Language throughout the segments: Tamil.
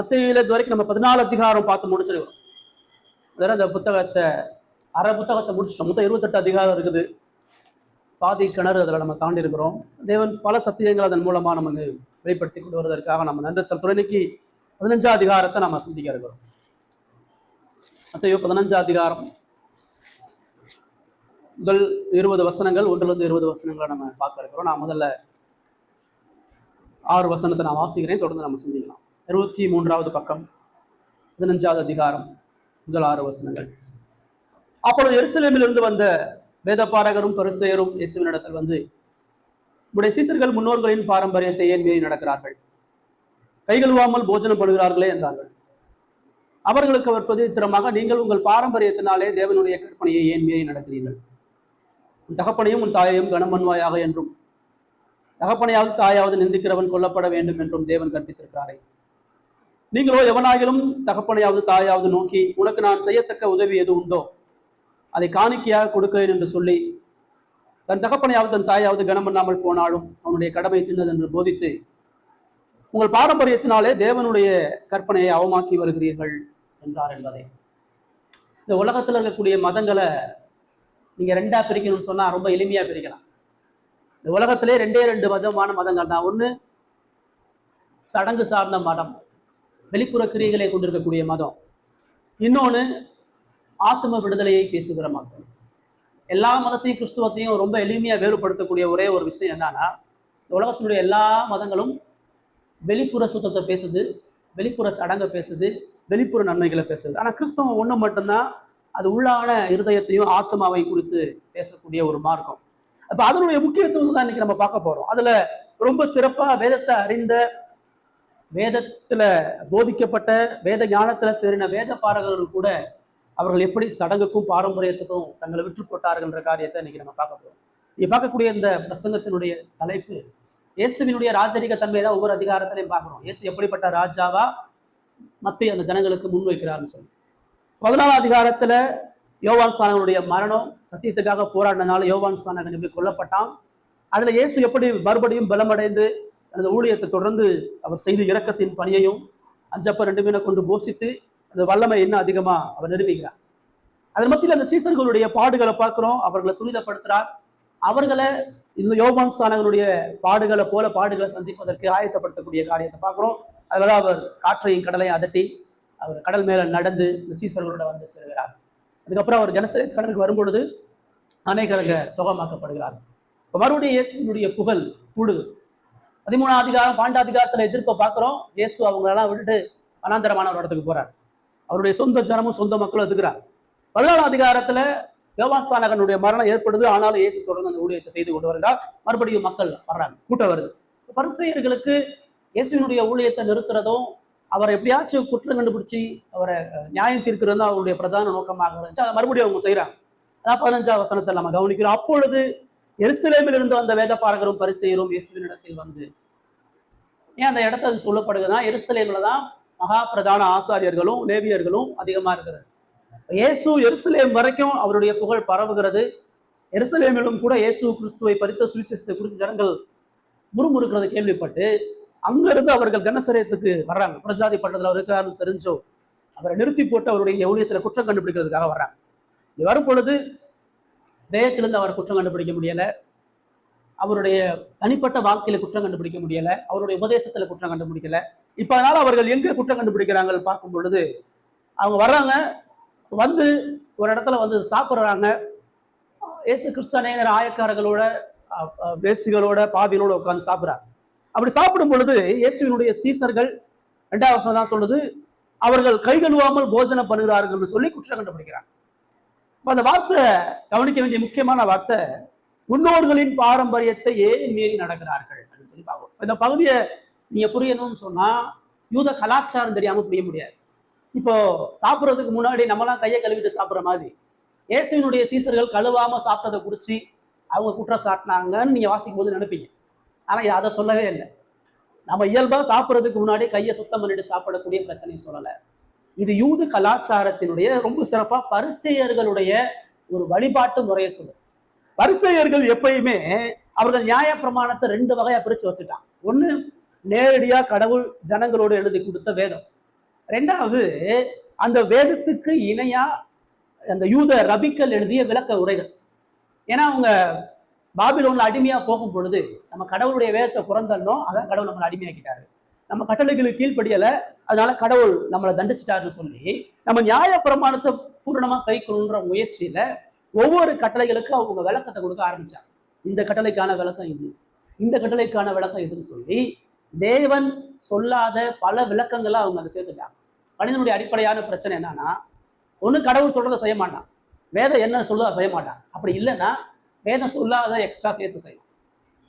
மத்தேயுல இது வரைக்கும் நம்ம 14 அதிகாரம் பார்த்து முடிச்சிருக்கோம். அதனால அந்த புத்தகத்தை அரை புத்தகத்தை முடிச்சிட்டோம். மொத்தம் 28 அதிகாரம் இருக்குது. பாதி கிணறு அதில் நம்ம தாண்டி இருக்கிறோம். தேவன் பல சத்தியங்கள் அதன் மூலமா நமக்கு வெளிப்படுத்தி கொண்டு வருவதற்காக நம்ம நன்றி செலுத்துறோம். இன்னைக்கு 15 அதிகாரத்தை நம்ம சிந்திக்க இருக்கிறோம். மத்தேயு 15 அதிகாரம் முதல் 20 வசனங்கள், 1 20 வசனங்களை நம்ம பார்க்க இருக்கிறோம். நான் முதல்ல 6 வசனத்தை நான் வாசிக்கிறேன், தொடர்ந்து நம்ம சிந்திக்கலாம். 23வது பக்கம், 15வது அதிகாரம், முதல் 6 வசனங்கள். அப்பொழுது எருசலேமிலிருந்து வந்த வேதபாரகரும் பரிசேயரும் இயேசுவினிடத்தில் வந்து, உடைய சீசர்கள் முன்னோர்களின் பாரம்பரியத்தை ஏன் மீறி நடக்கிறார்கள்? கைகழுவாமல் போஜனம் பண்ணுகிறார்களே என்றார்கள். அவர்களுக்கு அவர் பிரதித்திரமாக, நீங்கள் உங்கள் பாரம்பரியத்தினாலே தேவனுடைய கற்பனையை ஏன் மீறி நடக்கிறீர்கள்? உன் தகப்பனையும் உன் தாயையும் கனம் பண்ணுவாயாக என்றும், தகப்பனையாவது தாயாவது நிந்திக்கிறவன் கொல்லப்பட வேண்டும் என்றும் தேவன் கற்பித்திருக்கிறாரே. நீங்களோ எவனாகிலும் தகப்பனையாவது தாயாவது நோக்கி, உனக்கு நான் செய்யத்தக்க உதவி எது உண்டோ அதை காணிக்கையாக கொடுக்கிறேன் என்று சொல்லி, தன் தகப்பனையாவது தன் தாயாவது கனம் பண்ணாமல் போனாலும் அவனுடைய கடமை தின்னது என்று போதித்து, உங்கள் பாரம்பரியத்தினாலே தேவனுடைய கற்பனையை அவமாக்கி வருகிறீர்கள் என்றார் என்பதை. இந்த உலகத்தில் இருக்கக்கூடிய மதங்களை நீங்க 2ஆ பிரிக்கணும்னு சொன்னா ரொம்ப எளிமையா பிரிக்கலாம். இந்த உலகத்திலே 2 விதமான மதங்கள் தான். ஒண்ணு சடங்கு சார்ந்த மதம், வெளிப்புற கிரியைகளை கொண்டிருக்கக்கூடிய மதம். இன்னொன்னு ஆத்ம விடுதலையை பேசுகிற மதம். எல்லா மதத்தையும் கிறிஸ்துவத்தையும் ரொம்ப எளிமையா வேறுபடுத்தக்கூடிய ஒரே ஒரு விஷயம் என்னன்னா, இந்த உலகத்தினுடைய எல்லா மதங்களும் வெளிப்புற சுத்தத்தை பேசுது, வெளிப்புற சடங்கை பேசுது, வெளிப்புற நன்மைகளை பேசுது. ஆனா கிறிஸ்தவம் ஒண்ணு மட்டும்தான், அது உள்ளான இருதயத்தையும் ஆத்மாவை குறித்து பேசக்கூடிய ஒரு மார்க்கம். அப்ப அதனுடைய முக்கியத்துவம் தான் இன்னைக்கு நம்ம பார்க்க போறோம். அதுல ரொம்ப சிறப்பா வேதத்தை அறிந்த, வேதத்துல போதிக்கப்பட்ட, வேத ஞானத்துல தெரிந்த வேத பாரகர்கள் கூட அவர்கள் எப்படி சடங்குக்கும் பாரம்பரியத்துக்கும் தங்களை விற்று போட்டார்கள்ன்ற காரியத்தை இன்னைக்கு நம்ம பார்க்க போறோம். நீங்க பார்க்கக்கூடிய இந்த பிரசங்கத்தினுடைய தலைப்பு இயேசுவினுடைய ராஜரிக தன்மை தான். ஒவ்வொரு அதிகாரத்திலையும் பார்க்கிறோம் இயேசு எப்படிப்பட்ட ராஜாவா மத்திய அந்த ஜனங்களுக்கு முன்வைக்கிறார்னு சொல்லி. 14ஆம் அதிகாரத்துல யோவான் ஸ்நானகனுடைய மரணம், சத்தியத்துக்காக போராடினால யோவான் ஸ்நானகன் எப்படி கொல்லப்பட்டான், அதுல இயேசு எப்படி மறுபடியும் பலமடைந்து அந்த ஊழியத்தை தொடர்ந்து அவர் செய்து இரக்கத்தின் பணியையும் 5 அப்பம் 2 மீனை கொண்டு போஷித்து அந்த வல்லமை என்ன அதிகமா அவர் நிரூபிக்கிறார். அதன் மத்தியில் அந்த சீசர்களுடைய பாடுகளை பார்க்கிறோம். அவர்களை துரிதப்படுத்துறார். அவர்களை இந்த யோவான் ஸ்நானகனுடைய பாடுகளை போல பாடுகளை சந்திப்பதற்கு ஆயத்தப்படுத்தக்கூடிய காரியத்தை பார்க்கிறோம். அதனால அவர் காற்றையும் கடலையும் அதட்டி அவர் கடல் மேல நடந்து இந்த சீசர்களோட வந்து செல்கிறார். அதுக்கப்புறம் அவர் ஜனசரேத் கடலுக்கு வரும்பொழுது அநேகருங்க சுகமாக்கப்படுகிறார். மறுபடியும் இயேசுனுடைய புகழ் கூடுது. 13ஆம் அதிகாரம் 12ஆம் அதிகாரத்துல எதிர்ப்பை பார்க்கிறோம். இயேசு அவங்களெல்லாம் விட்டுட்டு வனாந்தரமான ஒரு இடத்துக்கு போறார். அவருடைய சொந்த ஜனமும் சொந்த மக்களும் எதுக்குறார். 14ஆம் அதிகாரத்துல யோவான் ஸ்நானகனுடைய மரணம் ஏற்படுது. ஆனாலும் இயேசு தொடர்ந்து அந்த ஊழியத்தை செய்து கொண்டு வருகிறார். மறுபடியும் மக்கள் வர்றாங்க, கூட்டம் வருது. பரிசேயர்களுக்கு இயேசுவினுடைய ஊழியத்தை நிறுத்துறதும், அவரை எப்படியாச்சும் குற்றம் கண்டுபிடிச்சி அவரை நியாயம் தீர்க்கிறதும் அவருடைய பிரதான நோக்கமாக இருந்துச்சு. அதை மறுபடியும் அவங்க செய்யறாங்க. அதான் 15ஆம் வசனத்தை நம்ம கவனிக்கிறோம். அப்பொழுது எருசலேமில் இருந்து வந்த வேத பாரகரும் பரிசேயரும் இயேசுவின் இடத்தில் வந்து, ஏன் அந்த இடத்த அது சொல்லப்படுதுன்னா, எருசலேம்ல தான் மகா பிரதான ஆசாரியர்களும் லேவியர்களும் அதிகமா இருக்கிறது. இயேசு எருசலேம் வரைக்கும் அவருடைய புகழ் பரவுகிறது. எருசலேமிலும் கூட இயேசு கிறிஸ்துவை பரித்த சுவிசேஷத்தை குறித்து ஜனங்கள் முறுமுறுக்கிறது கேள்விப்பட்டு அங்கிருந்து அவர்கள் கனசரேத்துக்கு வர்றாங்க. பிரஜாதி பட்டத்தில் அவர் இருக்காருன்னு தெரிஞ்சோ அவரை நிறுத்தி போட்டு அவருடைய ஊழியத்துல குற்றம் கண்டுபிடிக்கிறதுக்காக வர்றாங்க. இது வரும் பொழுது தேயத்திலிருந்து அவர் குற்றம் கண்டுபிடிக்க முடியல, அவருடைய தனிப்பட்ட வாழ்க்கையில குற்றம் கண்டுபிடிக்க முடியல, அவருடைய உபதேசத்துல குற்றம் கண்டுபிடிக்கல. இப்ப அதனால அவர்கள் எங்க குற்றம் கண்டுபிடிக்கிறாங்க பார்க்கும் பொழுது, அவங்க வர்றாங்க, வந்து ஒரு இடத்துல வந்து சாப்பிட்றாங்க. இயேசு கிறிஸ்து அநேகர் ஆயக்காரர்களோட, வேசிகளோட, பாவிகளோட உட்கார்ந்து சாப்பிட்றாங்க. அப்படி சாப்பிடும் பொழுது இயேசுவினுடைய சீசர்கள் 2ஆம் வசனம் தான் சொல்லுது, அவர்கள் கை கழுவாமல் போஜனம் பண்ணுகிறார்கள் சொல்லி குற்றம் கண்டுபிடிக்கிறாங்க. அந்த வார்த்தை கவனிக்க வேண்டிய முக்கியமான வார்த்தை, முன்னோர்களின் பாரம்பரியத்தை ஏன் மீறி நடக்கிறார்கள் அப்படின்னு சொல்லி பார்ப்போம். இந்த பகுதியை நீங்க புரியணும்னு சொன்னா யூத கலாச்சாரம் தெரியாம புரிய முடியாது. இப்போ சாப்பிட்றதுக்கு முன்னாடி நம்மளாம் கையை கழுவிட்டு சாப்பிட்ற மாதிரி இயேசுவினுடைய சீசர்கள் கழுவாம சாப்பிட்டதை குறிச்சு அவங்க குற்றம் சாட்டினாங்கன்னு நீங்க வாசிக்கும் போது நினைப்பீங்க. ஆனா அதை சொல்லவே இல்லை. நம்ம இயல்பா சாப்பிட்றதுக்கு முன்னாடி கையை சுத்தம் பண்ணிட்டு சாப்பிடக்கூடிய பிரச்சனையை சொல்லலை. இது யூத கலாச்சாரத்தினுடைய ரொம்ப சிறப்பா பரிசேயர்களுடைய ஒரு வழிபாட்டு முறையை சொல்லுது. பரிசேயர்கள் எப்பயுமே அவர்கள் நியாய பிரமாணத்தை 2 வகையா பிரிச்சு வச்சுட்டாங்க. ஒண்ணு நேரடியா கடவுள் ஜனங்களோடு எழுதி கொடுத்த வேதம், ரெண்டாவது, அந்த வேதத்துக்கு இணையா அந்த யூத ரபிக்கள் எழுதிய விளக்க உரைகள். ஏன்னா அவங்க பாபிலோன்ல அடிமையா போகும் பொழுது நம்ம கடவுளுடைய வேதத்தை புறந்தள்ளோம், அதான் கடவுள் நம்மளை அடிமையாக்கிட்டாரு. நம்ம கட்டளைகளுக்கு கீழ்ப்படியல, அதனால கடவுள் நம்மளை தண்டிச்சிட்டாருன்னு சொல்லி நம்ம நியாய பிரமாணத்தை பூரணமா கை கொள்ளுன்ற முயற்சியில ஒவ்வொரு கட்டளைகளுக்கும் அவங்க விளக்கத்தை கொடுக்க ஆரம்பிச்சாங்க. இந்த கட்டளைக்கான விளக்கம் இது, இந்த கட்டளைக்கான விளக்கம் இதுன்னு சொல்லி தேவன் சொல்லாத பல விளக்கங்களை அவங்க அதை சேர்த்துட்டாங்க. மனிதனுடைய அடிப்படையான பிரச்சனை என்னன்னா, ஒண்ணு கடவுள் சொல்றதை செய்ய மாட்டான், வேதம் என்ன சொல்லுதோ செய்ய மாட்டான். அப்படி இல்லைன்னா வேதம் சொல்லாத எக்ஸ்ட்ரா சேர்த்து செய்யும்.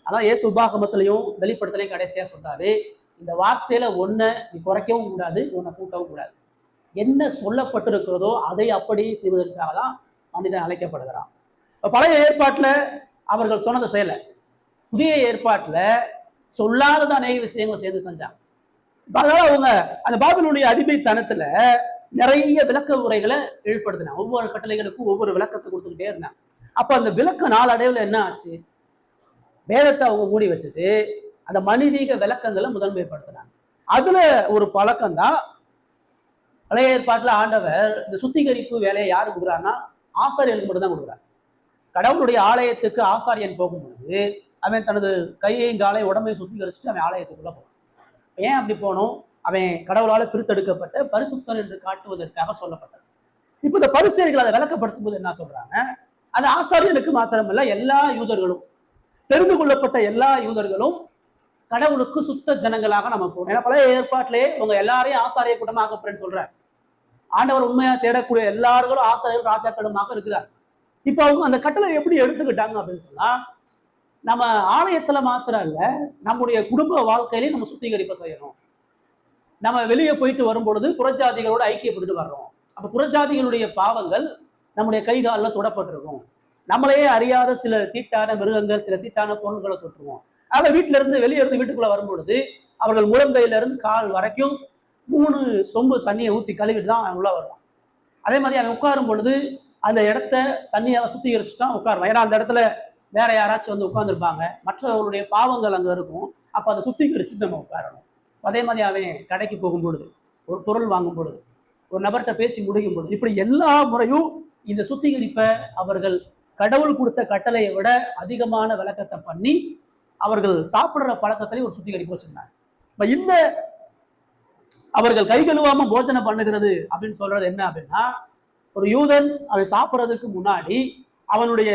அதான் ஏசு உபாகமத்திலையும் வெளிப்படுத்தலையும் கடைசியா சொல்றாரு, இந்த வார்த்தையில ஒன்றை நீ குறைக்கவும் கூடாது, ஒன்றை கூட்டவும் கூடாது. என்ன சொல்லப்பட்டிருக்கிறதோ அதை அப்படியே செய்வதற்காக தான் மனிதன் அழைக்கப்படுகிறான். பழைய ஏற்பாட்டுல அவர்கள் சொன்னதை செய்யல, புதிய ஏற்பாட்டுல சொல்லாதது அநேக விஷயங்களை சேர்ந்து செஞ்சாங்க. அதனால அவங்க அந்த பாபிலோனுடைய அடிமைத்தனத்துல நிறைய விளக்க உரைகளை ஏற்படுத்தினாங்க. ஒவ்வொரு கட்டளைகளுக்கும் ஒவ்வொரு விளக்கத்தை கொடுத்துக்கிட்டே இருந்தாங்க. அப்ப அந்த விளக்க நாளடைவுல என்ன ஆச்சு, வேதத்தை அவங்க மூடி வச்சுட்டு அந்த மனிதீக விளக்கங்களை முதன்மைப்படுத்தினாங்க. அதுல ஒரு பழக்கம் தான் பழைய ஏற்பாட்டுல ஆண்டவர் இந்த சுத்திகரிப்பு வேலையை யாரு கொடுக்குறாருன்னா ஆசாரியர்களுக்கு மட்டும் தான் கொடுக்குறாரு. கடவுளுடைய ஆலயத்துக்கு ஆசாரியன் போகும்பொழுது அவன் தனது கையையும் காலையும் உடம்பையும் சுத்திகரிச்சுட்டு அவன் ஆலயத்துக்குள்ள போவான். ஏன் அப்படி போனோம், அவன் கடவுளால பிரித்தெடுக்கப்பட்ட பரிசுத்தன் என்று காட்டுவதற்காக சொல்லப்பட்டது. இப்ப இந்த பரிசேயர்கள் அதை விளக்கப்படுத்தும் போது என்ன சொல்றாங்க, அது ஆசாரியனுக்கு மாத்திரமல்ல, எல்லா யூதர்களும், தெரிந்து கொள்ளப்பட்ட எல்லா யூதர்களும் கடவுளுக்கு சுத்த ஜனங்களாக நம்ம போகணும். ஏன்னா பழைய ஏற்பாட்டிலே உங்க எல்லாரையும் ஆசாரிய கூட்டமாக ஆக்கப்படுறேன்னு சொல்றாரு. ஆண்டவர் உண்மையா தேடக்கூடிய எல்லார்களும் ஆசாரியர்கள் ராஜாக்களுமாக இருக்கிறார். இப்ப அவங்க அந்த கட்டளை எப்படி எடுத்துக்கிட்டாங்க அப்படின்னு சொன்னா, நம்ம ஆலயத்துல மாத்திரம் இல்ல, நம்முடைய குடும்ப வாழ்க்கையிலையும் நம்ம சுத்திகரிப்பை செய்யணும். நம்ம வெளியே போயிட்டு வரும்பொழுது புறஜாதிகளோட ஐக்கியப்பட்டு வர்றோம். அப்ப புறஜாதிகளுடைய பாவங்கள் நம்முடைய கை காலில் தொடப்பட்டிருக்கும். நம்மளையே அறியாத சில தீட்டான மிருகங்கள், சில தீட்டான பொருள்களை தொட்டுருவோம். ஆனா வீட்டுல இருந்து வெளியே இருந்து வீட்டுக்குள்ள வரும்பொழுது அவர்கள் முழங்கையில இருந்து கால் வரைக்கும் 3 சொம்பு தண்ணியை ஊற்றி கழுவிட்டு தான் அவன் உள்ள வருவான். அதே மாதிரி அவன் உட்காரும் பொழுது அந்த இடத்த தண்ணியால சுத்திகரிச்சுட்டு தான் உட்காருவான். ஏன்னா அந்த இடத்துல வேற யாராச்சும் வந்து உட்கார்ந்துருப்பாங்க, மற்றவர்களுடைய பாவங்கள் அங்க இருக்கும். அப்ப அதை சுத்திகரிச்சுட்டு நம்ம உட்காரணும். அதே மாதிரி அவன் கடைக்கு போகும் பொழுது, ஒரு பொருள் வாங்கும் பொழுது, ஒரு நபர்கிட்ட பேசி முடியும் பொழுது, இப்படி எல்லா முறையும் இந்த சுத்திகரிப்பை அவர்கள் கடவுள் கொடுத்த கட்டளையை விட அதிகமான விளக்கத்தை பண்ணி அவர்கள் சாப்பிடுற பழக்கத்திலே ஒரு சுத்திகரிப்பு வச்சிருந்தாங்க. இந்த அவர்கள் கை கழுவாம போஜனை பண்ணுகிறது அப்படின்னு சொல்றது என்ன அப்படின்னா, ஒரு யூதன் அவன் சாப்பிட்றதுக்கு முன்னாடி அவனுடைய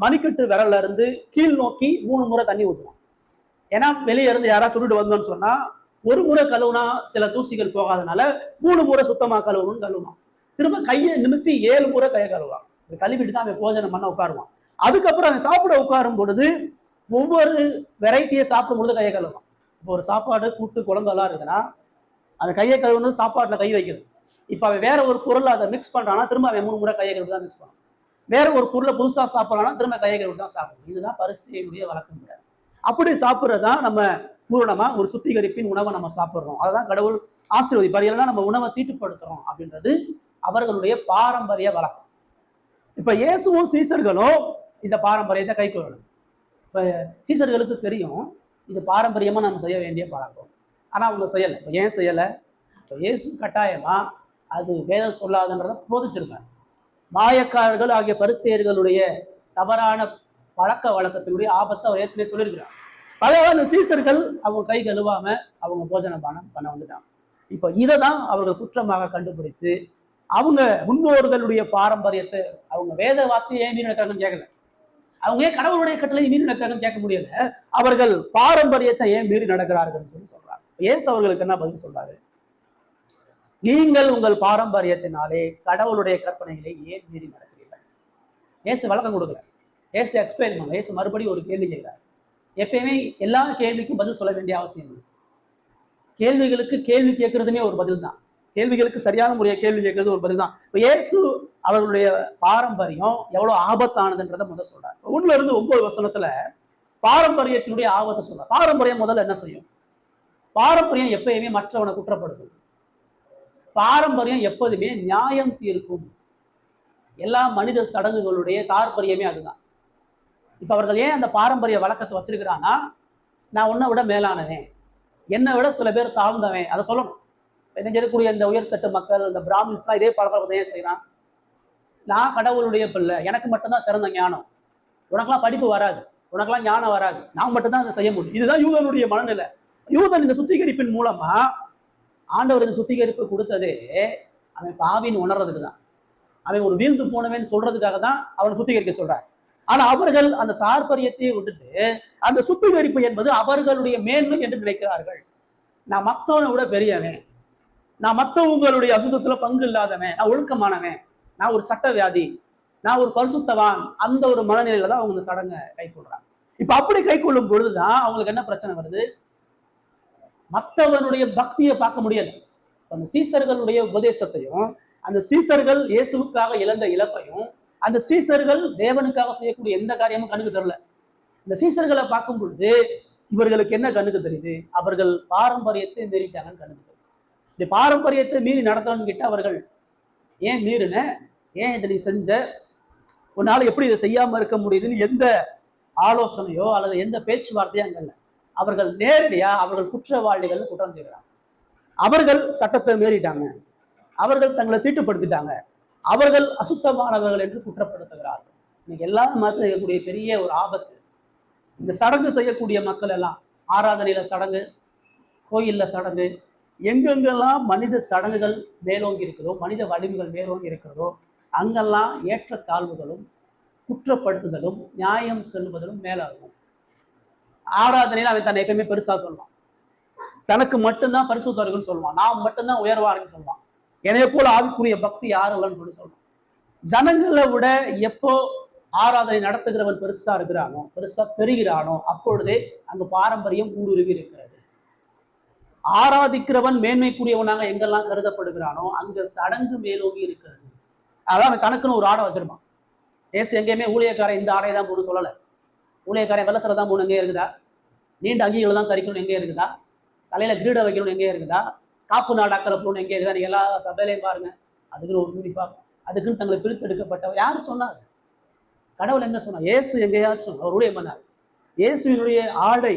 மணிக்கட்டு விரல்ல இருந்து கீழ் நோக்கி 3 முறை தண்ணி ஊற்றுவான். ஏன்னா வெளியே இருந்து யாராவது சொல்லிட்டு வந்தோம்னு சொன்னா, ஒரு முறை கழுவுனா சில தூசிகள் போகாதனால 3 முறை சுத்தமா கழுவணும்னு கழுவுவான். திரும்ப கையை நிமித்தி 7 முறை கையை கழுவான். கழுவிட்டு தான் அவன் போஜனம் பண்ண உட்காருவான். அதுக்கப்புறம் அவன் சாப்பிட உட்காரும் பொழுது ஒவ்வொரு வெரைட்டியை சாப்பிடும் பொழுது கையை கழுவான். இப்போ ஒரு சாப்பாடு கூட்டு குழம்பெல்லாம் இருக்குன்னா அவன் கையை கழுவுனது சாப்பாட்டுல கை வைக்கிறது. இப்ப அவன் வேற ஒரு பொருளை அதை மிக்ஸ் பண்றான்னா திரும்ப அவன் 3 முறை கையை கழுவி தான் மிக்ஸ் பண்ணுவான். வேற ஒரு பொருளை புதுசா சாப்பிடறான்னா திரும்ப கையை கழுவி தான் சாப்பிடணும். இதுதான் பரிசேயனுடைய வழக்கம் கிடையாது. அப்படி சாப்பிட்றதுதான் நம்ம பூரணமா ஒரு சுத்திகரிப்பின் உணவை நம்ம சாப்பிட்றோம். அதான் கடவுள் ஆசீர்வதிப்பார். இல்லைன்னா நம்ம உணவை தீட்டுப்படுத்துறோம் அப்படின்றது அவர்களுடைய பாரம்பரிய வழக்கம். இப்ப இயேசுவும் சீசர்களும் இந்த பாரம்பரியத்தை கை கொள்ளணும். இப்ப சீசர்களுக்கு தெரியும் இது பாரம்பரியமா நம்ம செய்ய வேண்டிய பழக்கம், ஆனா அவங்க செய்யலை. இப்போ ஏன் செய்யலை? இப்போ இயேசு கட்டாயமா அது வேதம் சொல்லாதுன்றத போதிச்சிருக்காங்க. மாயக்காரர்கள் ஆகிய பரிசேயர்களுடைய தவறான பழக்க வழக்கத்தினுடைய ஆபத்தை அவர் ஏற்கனவே சொல்லியிருக்கிறார். அதாவது அந்த சீசர்கள் அவங்க கை கழுவாம அவங்க போஜன பானம் பண்ண வந்துட்டாங்க. இப்போ இதை தான் அவர்கள் குற்றமாக கண்டுபிடித்து அவங்க முன்னோர்களுடைய பாரம்பரியத்தை, அவங்க வேத வார்த்தையை ஏன் மீறி நடக்கிறாங்கன்னு கேட்கல, அவங்க ஏன் கடவுளுடைய கட்டளை மீறி நடக்கிறாங்கன்னு கேட்க முடியல, அவர்கள் பாரம்பரியத்தை ஏன் மீறி நடக்கிறார்கள் சொல்லி சொல்றாங்க. ஏசு அவர்களுக்கு என்ன பதில் சொல்றாரு? நீங்கள் உங்கள் பாரம்பரியத்தினாலே கடவுளுடைய கற்பனைகளை ஏன் மீறி நடக்கிறீர்கள்? ஏசு வழக்கம் கொடுக்கல, ஏசு எக்ஸ்பிளைன் பண்ணல. ஏசு மறுபடியும் ஒரு கேள்வி கேட்கிறார். எப்பயுமே எல்லா கேள்விக்கும் பதில் சொல்ல வேண்டிய அவசியம் இல்லை. கேள்விகளுக்கு கேள்வி கேட்கறதுமே ஒரு பதில் தான். கேள்விகளுக்கு சரியான முறையை கேள்வி கேட்கறது ஒரு பதில் தான். இப்போ இயேசு அவர்களுடைய பாரம்பரியம் எவ்வளவு ஆபத்தானதுன்றதை முதல் சொல்றாரு. 1-9 வசனத்துல பாரம்பரியத்தினுடைய ஆபத்தை சொல்றார். பாரம்பரியம் முதல்ல என்ன செய்யும்? பாரம்பரியம் எப்பயுமே மற்றவனை குற்றப்படுத்தும். பாரம்பரியம் எப்போதுமே நியாயம் தீர்க்கும். எல்லா மனித சடங்குகளுடைய தாற்பயமே அதுதான். இப்ப அவர்கள் ஏன் அந்த பாரம்பரிய வழக்கத்தை வச்சிருக்கிறான்னா, நான் உன்னை விட மேலானவன், என்னை விட சில பேர் தாழ்ந்தவன், அதை சொல்லணும். இன்னைக்கு இருக்கக்கூடிய இந்த உயர்தட்டு மக்கள், இந்த பிராமின்ஸ்லாம் இதே பழக்கத்தை ஏன் செய்யறான்? நான் கடவுளுடைய பிள்ளை, எனக்கு மட்டும்தான் சிறந்த ஞானம், உனக்கெல்லாம் படிப்பு வராது, உனக்கெல்லாம் ஞானம் வராது, நான் மட்டும்தான் அதை செய்ய முடியும். இதுதான் யூதனுடைய மனநிலை. யூதன் இந்த சுத்திகரிப்பின் மூலமா ஆண்டவர் இந்த சுத்திகரிப்பு கொடுத்ததே அவன் பாவின்னு உணர்றதுக்கு தான். அவன் ஒரு வீழ்ந்து போனவன் சொல்றதுக்காக தான் அவனை சுத்திகரிக்க சொல்றார். ஆனா அவர்கள் அந்த தாற்பயத்தையே விட்டுட்டு அந்த சுத்திகரிப்பு என்பது அவர்களுடைய மேன்மை என்று நினைக்கிறார்கள். நான் மற்றவனை விட பெரியவன், நான் மற்றவங்களுடைய அசுத்தத்துல பங்கு இல்லாதவன், நான் ஒழுக்கமானவன், நான் ஒரு சட்டவியாதி, நான் ஒரு பரிசுத்தவான், அந்த ஒரு மனநிலையில தான் அவங்க இந்த சடங்கை கை கொள்றாங்க. இப்ப அப்படி கை கொள்ளும் பொழுதுதான் அவங்களுக்கு என்ன பிரச்சனை வருது? மற்றவனுடைய பக்தியை பார்க்க முடியாது. அந்த சீசர்களுடைய உபதேசத்தையும், அந்த சீசர்கள் இயேசுவுக்காக இழந்த இழப்பையும், அந்த சீசர்கள் தேவனுக்காக செய்யக்கூடிய எந்த காரியமும் கண்ணுக்கு தெரியல. இந்த சீசர்களை பார்க்கும் பொழுது இவர்களுக்கு என்ன கண்ணுக்கு தெரியுது? அவர்கள் பாரம்பரியத்தை மீறிட்டாங்கன்னு கண்ணுக்கு தெரியுது. இந்த பாரம்பரியத்தை மீறி நடத்தணும்னு கேட்டு அவர்கள் ஏன் மீறின, ஏன் இதை நீ செஞ்ச, உன்னால எப்படி இதை செய்யாம இருக்க முடியுதுன்னு எந்த ஆலோசனையோ அல்லது எந்த பேச்சுவார்த்தையோ அங்க இல்லை. அவர்கள் நேரடியா அவர்கள் குற்றவாளிகள் குற்றம் செய்கிறாங்க. அவர்கள் சட்டத்தை மீறிட்டாங்க, அவர்கள் தங்களை தீட்டுப்படுத்திட்டாங்க, அவர்கள் அசுத்தமானவர்கள் என்று குற்றப்படுத்துகிறார்கள். இன்னைக்கு எல்லா மதத்தில் இருக்கக்கூடிய பெரிய ஒரு ஆபத்து, இந்த சடங்கு செய்யக்கூடிய மக்கள் எல்லாம் ஆராதனையில சடங்கு, கோயில்ல சடங்கு, எங்கெங்கெல்லாம் மனித சடங்குகள் மேலோங்கி இருக்கிறதோ, மனித வலிமைகள் மேலோங்கி இருக்கிறதோ, அங்கெல்லாம் ஏற்ற தாழ்வுகளும் குற்றப்படுத்துதலும் நியாயம் சொல்லுவதிலும் மேலாகும். ஆராதனையில அவன் தன்னை எப்பயுமே பெருசா சொல்லுவான், தனக்கு மட்டும்தான் பரிசுத்தவர்கள் சொல்லுவான், நான் மட்டும்தான் உயர்வாருன்னு சொல்லுவான், என்னைய போல ஆவிக்குரிய பக்தி யாரும் சொல்லி சொல்லுவான். ஜனங்களை விட எப்போ ஆராதனை நடத்துகிறவன் பெருசா இருக்கிறானோ, பெருசா பெறுகிறானோ, அப்பொழுதே அங்கு பாரம்பரியம் ஊடுருவி இருக்கிறது. ஆராதிக்கிறவன் மேன்மைக்குரியவனாக எங்கெல்லாம் கருதப்படுகிறானோ அங்க சடங்கு மேலோங்கி இருக்கிறது. அதான் தனக்குன்னு ஒரு ஆடை வச்சிருப்பான். ஏசு எங்கேயுமே ஊழியக்காரன் இந்த ஆடை தான் போகணும்னு சொல்லலை. ஊழியக்காரன் வெள்ளசில தான் போகணும் எங்கே இருக்குதா? நீண்ட அங்கிகளை தான் கறிக்கணும் எங்கே இருக்குதா? தலையில கிரீட வைக்கணும் எங்கே இருக்குதா? காப்பு நாடாக்களை போகணும் எங்கே இருக்குதா? நீங்க எல்லா சபையிலையும் பாருங்க, அதுக்குன்னு ஒரு யூனிஃபார்ம், அதுக்குன்னு தங்களை பிரித்தெடுக்கப்பட்டவர் யாரு சொன்னார்? கடவுள் எங்க சொன்னார்? ஏசு எங்கேயாச்சும் அவருடைய பண்ணார். இயேசுவினுடைய ஆடை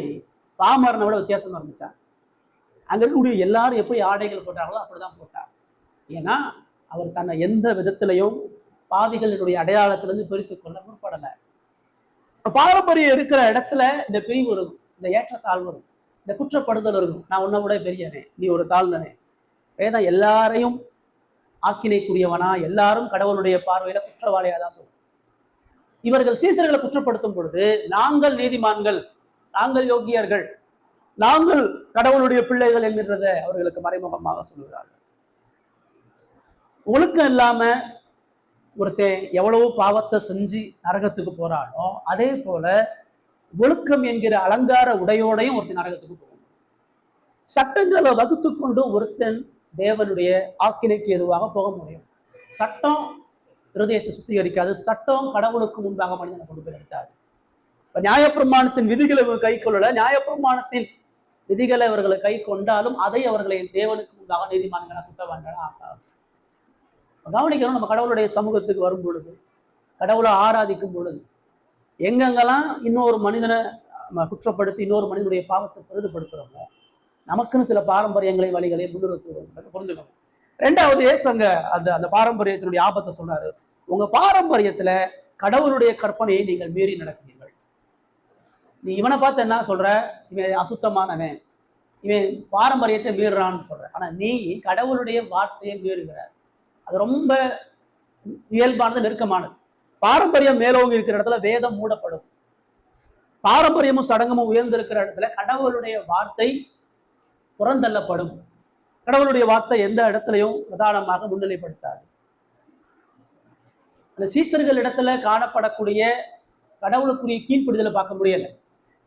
பாமரனை விட வித்தியாசமா இருந்துச்சா? அங்க இருக்கக்கூடிய எல்லாரும் எப்படி ஆடைகள் போட்டாங்களோ அப்படிதான் போட்டார். ஏன்னா அவர் தன்னை எந்த விதத்திலையும் பாவிகளுடைய அடையாளத்திலிருந்து பிரித்து கொள்ள முற்படலை. பாரம்பரியம் இருக்கிற இடத்துல இந்த பிரிவு இருக்கும், இந்த ஏற்றத்தாழ்வு இருக்கும், இந்த குற்றப்படுதல் இருக்கும். நான் உன்னை விட பெரியனே, நீ ஒரு தாழ்ந்தனே. வேதம் எல்லாரையும் ஆக்கினைக்குரியவனா, எல்லாரும் கடவுளுடைய பார்வையில குற்றவாளியா தான் சொல்லும். இவர்கள் சீசர்களை குற்றப்படுத்தும் பொழுது நாங்கள் நீதிமான்கள், நாங்கள் யோகியர்கள், நாங்கள் கடவுளுடைய பிள்ளைகள் என்கிறத அவர்களுக்கு மறைமுகமாக சொல்லுகிறார்கள். ஒழுக்கம் இல்லாம ஒருத்தன் எவ்வளவு பாவத்தை செஞ்சு நரகத்துக்கு போறானோ, அதே போல ஒழுக்கம் என்கிற அலங்கார உடையோடையும் ஒருத்தன் நரகத்துக்கு போகணும். சட்டங்களை வகுத்து கொண்டு ஒருத்தன் தேவனுடைய ஆக்கினைக்கு எதுவாக போக முடியும். சட்டம் இருதயத்தை சுத்திகரிக்காது, சட்டம் கடவுளுக்கு முன்பாக மனிதனை கொண்டு போய் நிறுத்தாது. இப்ப நியாயப்பிரமாணத்தின் விதிகளை கை கொள்ளல, நியாயப்பிரமாணத்தின் விதிகளை அவர்களை கை கொண்டாலும் அதை அவர்களை தேவனுக்கு முன்பாக நீதிமான்களை குற்றவாளிகளா ஆக்காது. கவனிக்கணும், நம்ம கடவுளுடைய சமூகத்துக்கு வரும் பொழுது, கடவுளை ஆராதிக்கும் பொழுது எங்கெங்கெல்லாம் இன்னொரு மனிதனை குற்றப்படுத்தி இன்னொரு மனிதனுடைய பாவத்தை பெரிதுபடுத்துறோமோ, நமக்குன்னு சில பாரம்பரியங்களை வழிகளை முன்னிறுத்துவோம் புரிஞ்சுக்கணும். ரெண்டாவது ஏசு அங்க அந்த பாரம்பரியத்தினுடைய ஆபத்தை சொன்னாரு. உங்க பாரம்பரியத்துல கடவுளுடைய கற்பனையை நீங்கள் மீறி நடக்கிறீர்கள். நீ இவனை பார்த்து என்ன சொல்ற? இவன் அசுத்தமானவன், இவன் பாரம்பரியத்தை மீறுறான்னு சொல்ற. ஆனா நீ கடவுளுடைய வார்த்தையை மீறுகிற. அது ரொம்ப இயல்பானது, நெருக்கமானது. பாரம்பரியம் மேலோங்கி இருக்கிற இடத்துல வேதம் மூடப்படும். பாரம்பரியமும் சடங்கமும் உயர்ந்திருக்கிற இடத்துல கடவுளுடைய வார்த்தை புறந்தள்ளப்படும். கடவுளுடைய வார்த்தை எந்த இடத்துலையும் பிரதானமாக முன்னிலைப்படுத்தாது. அந்த சீசர்கள் இடத்துல காணப்படக்கூடிய கடவுளுக்குரிய கீழ்ப்படிதலை பார்க்க முடியல.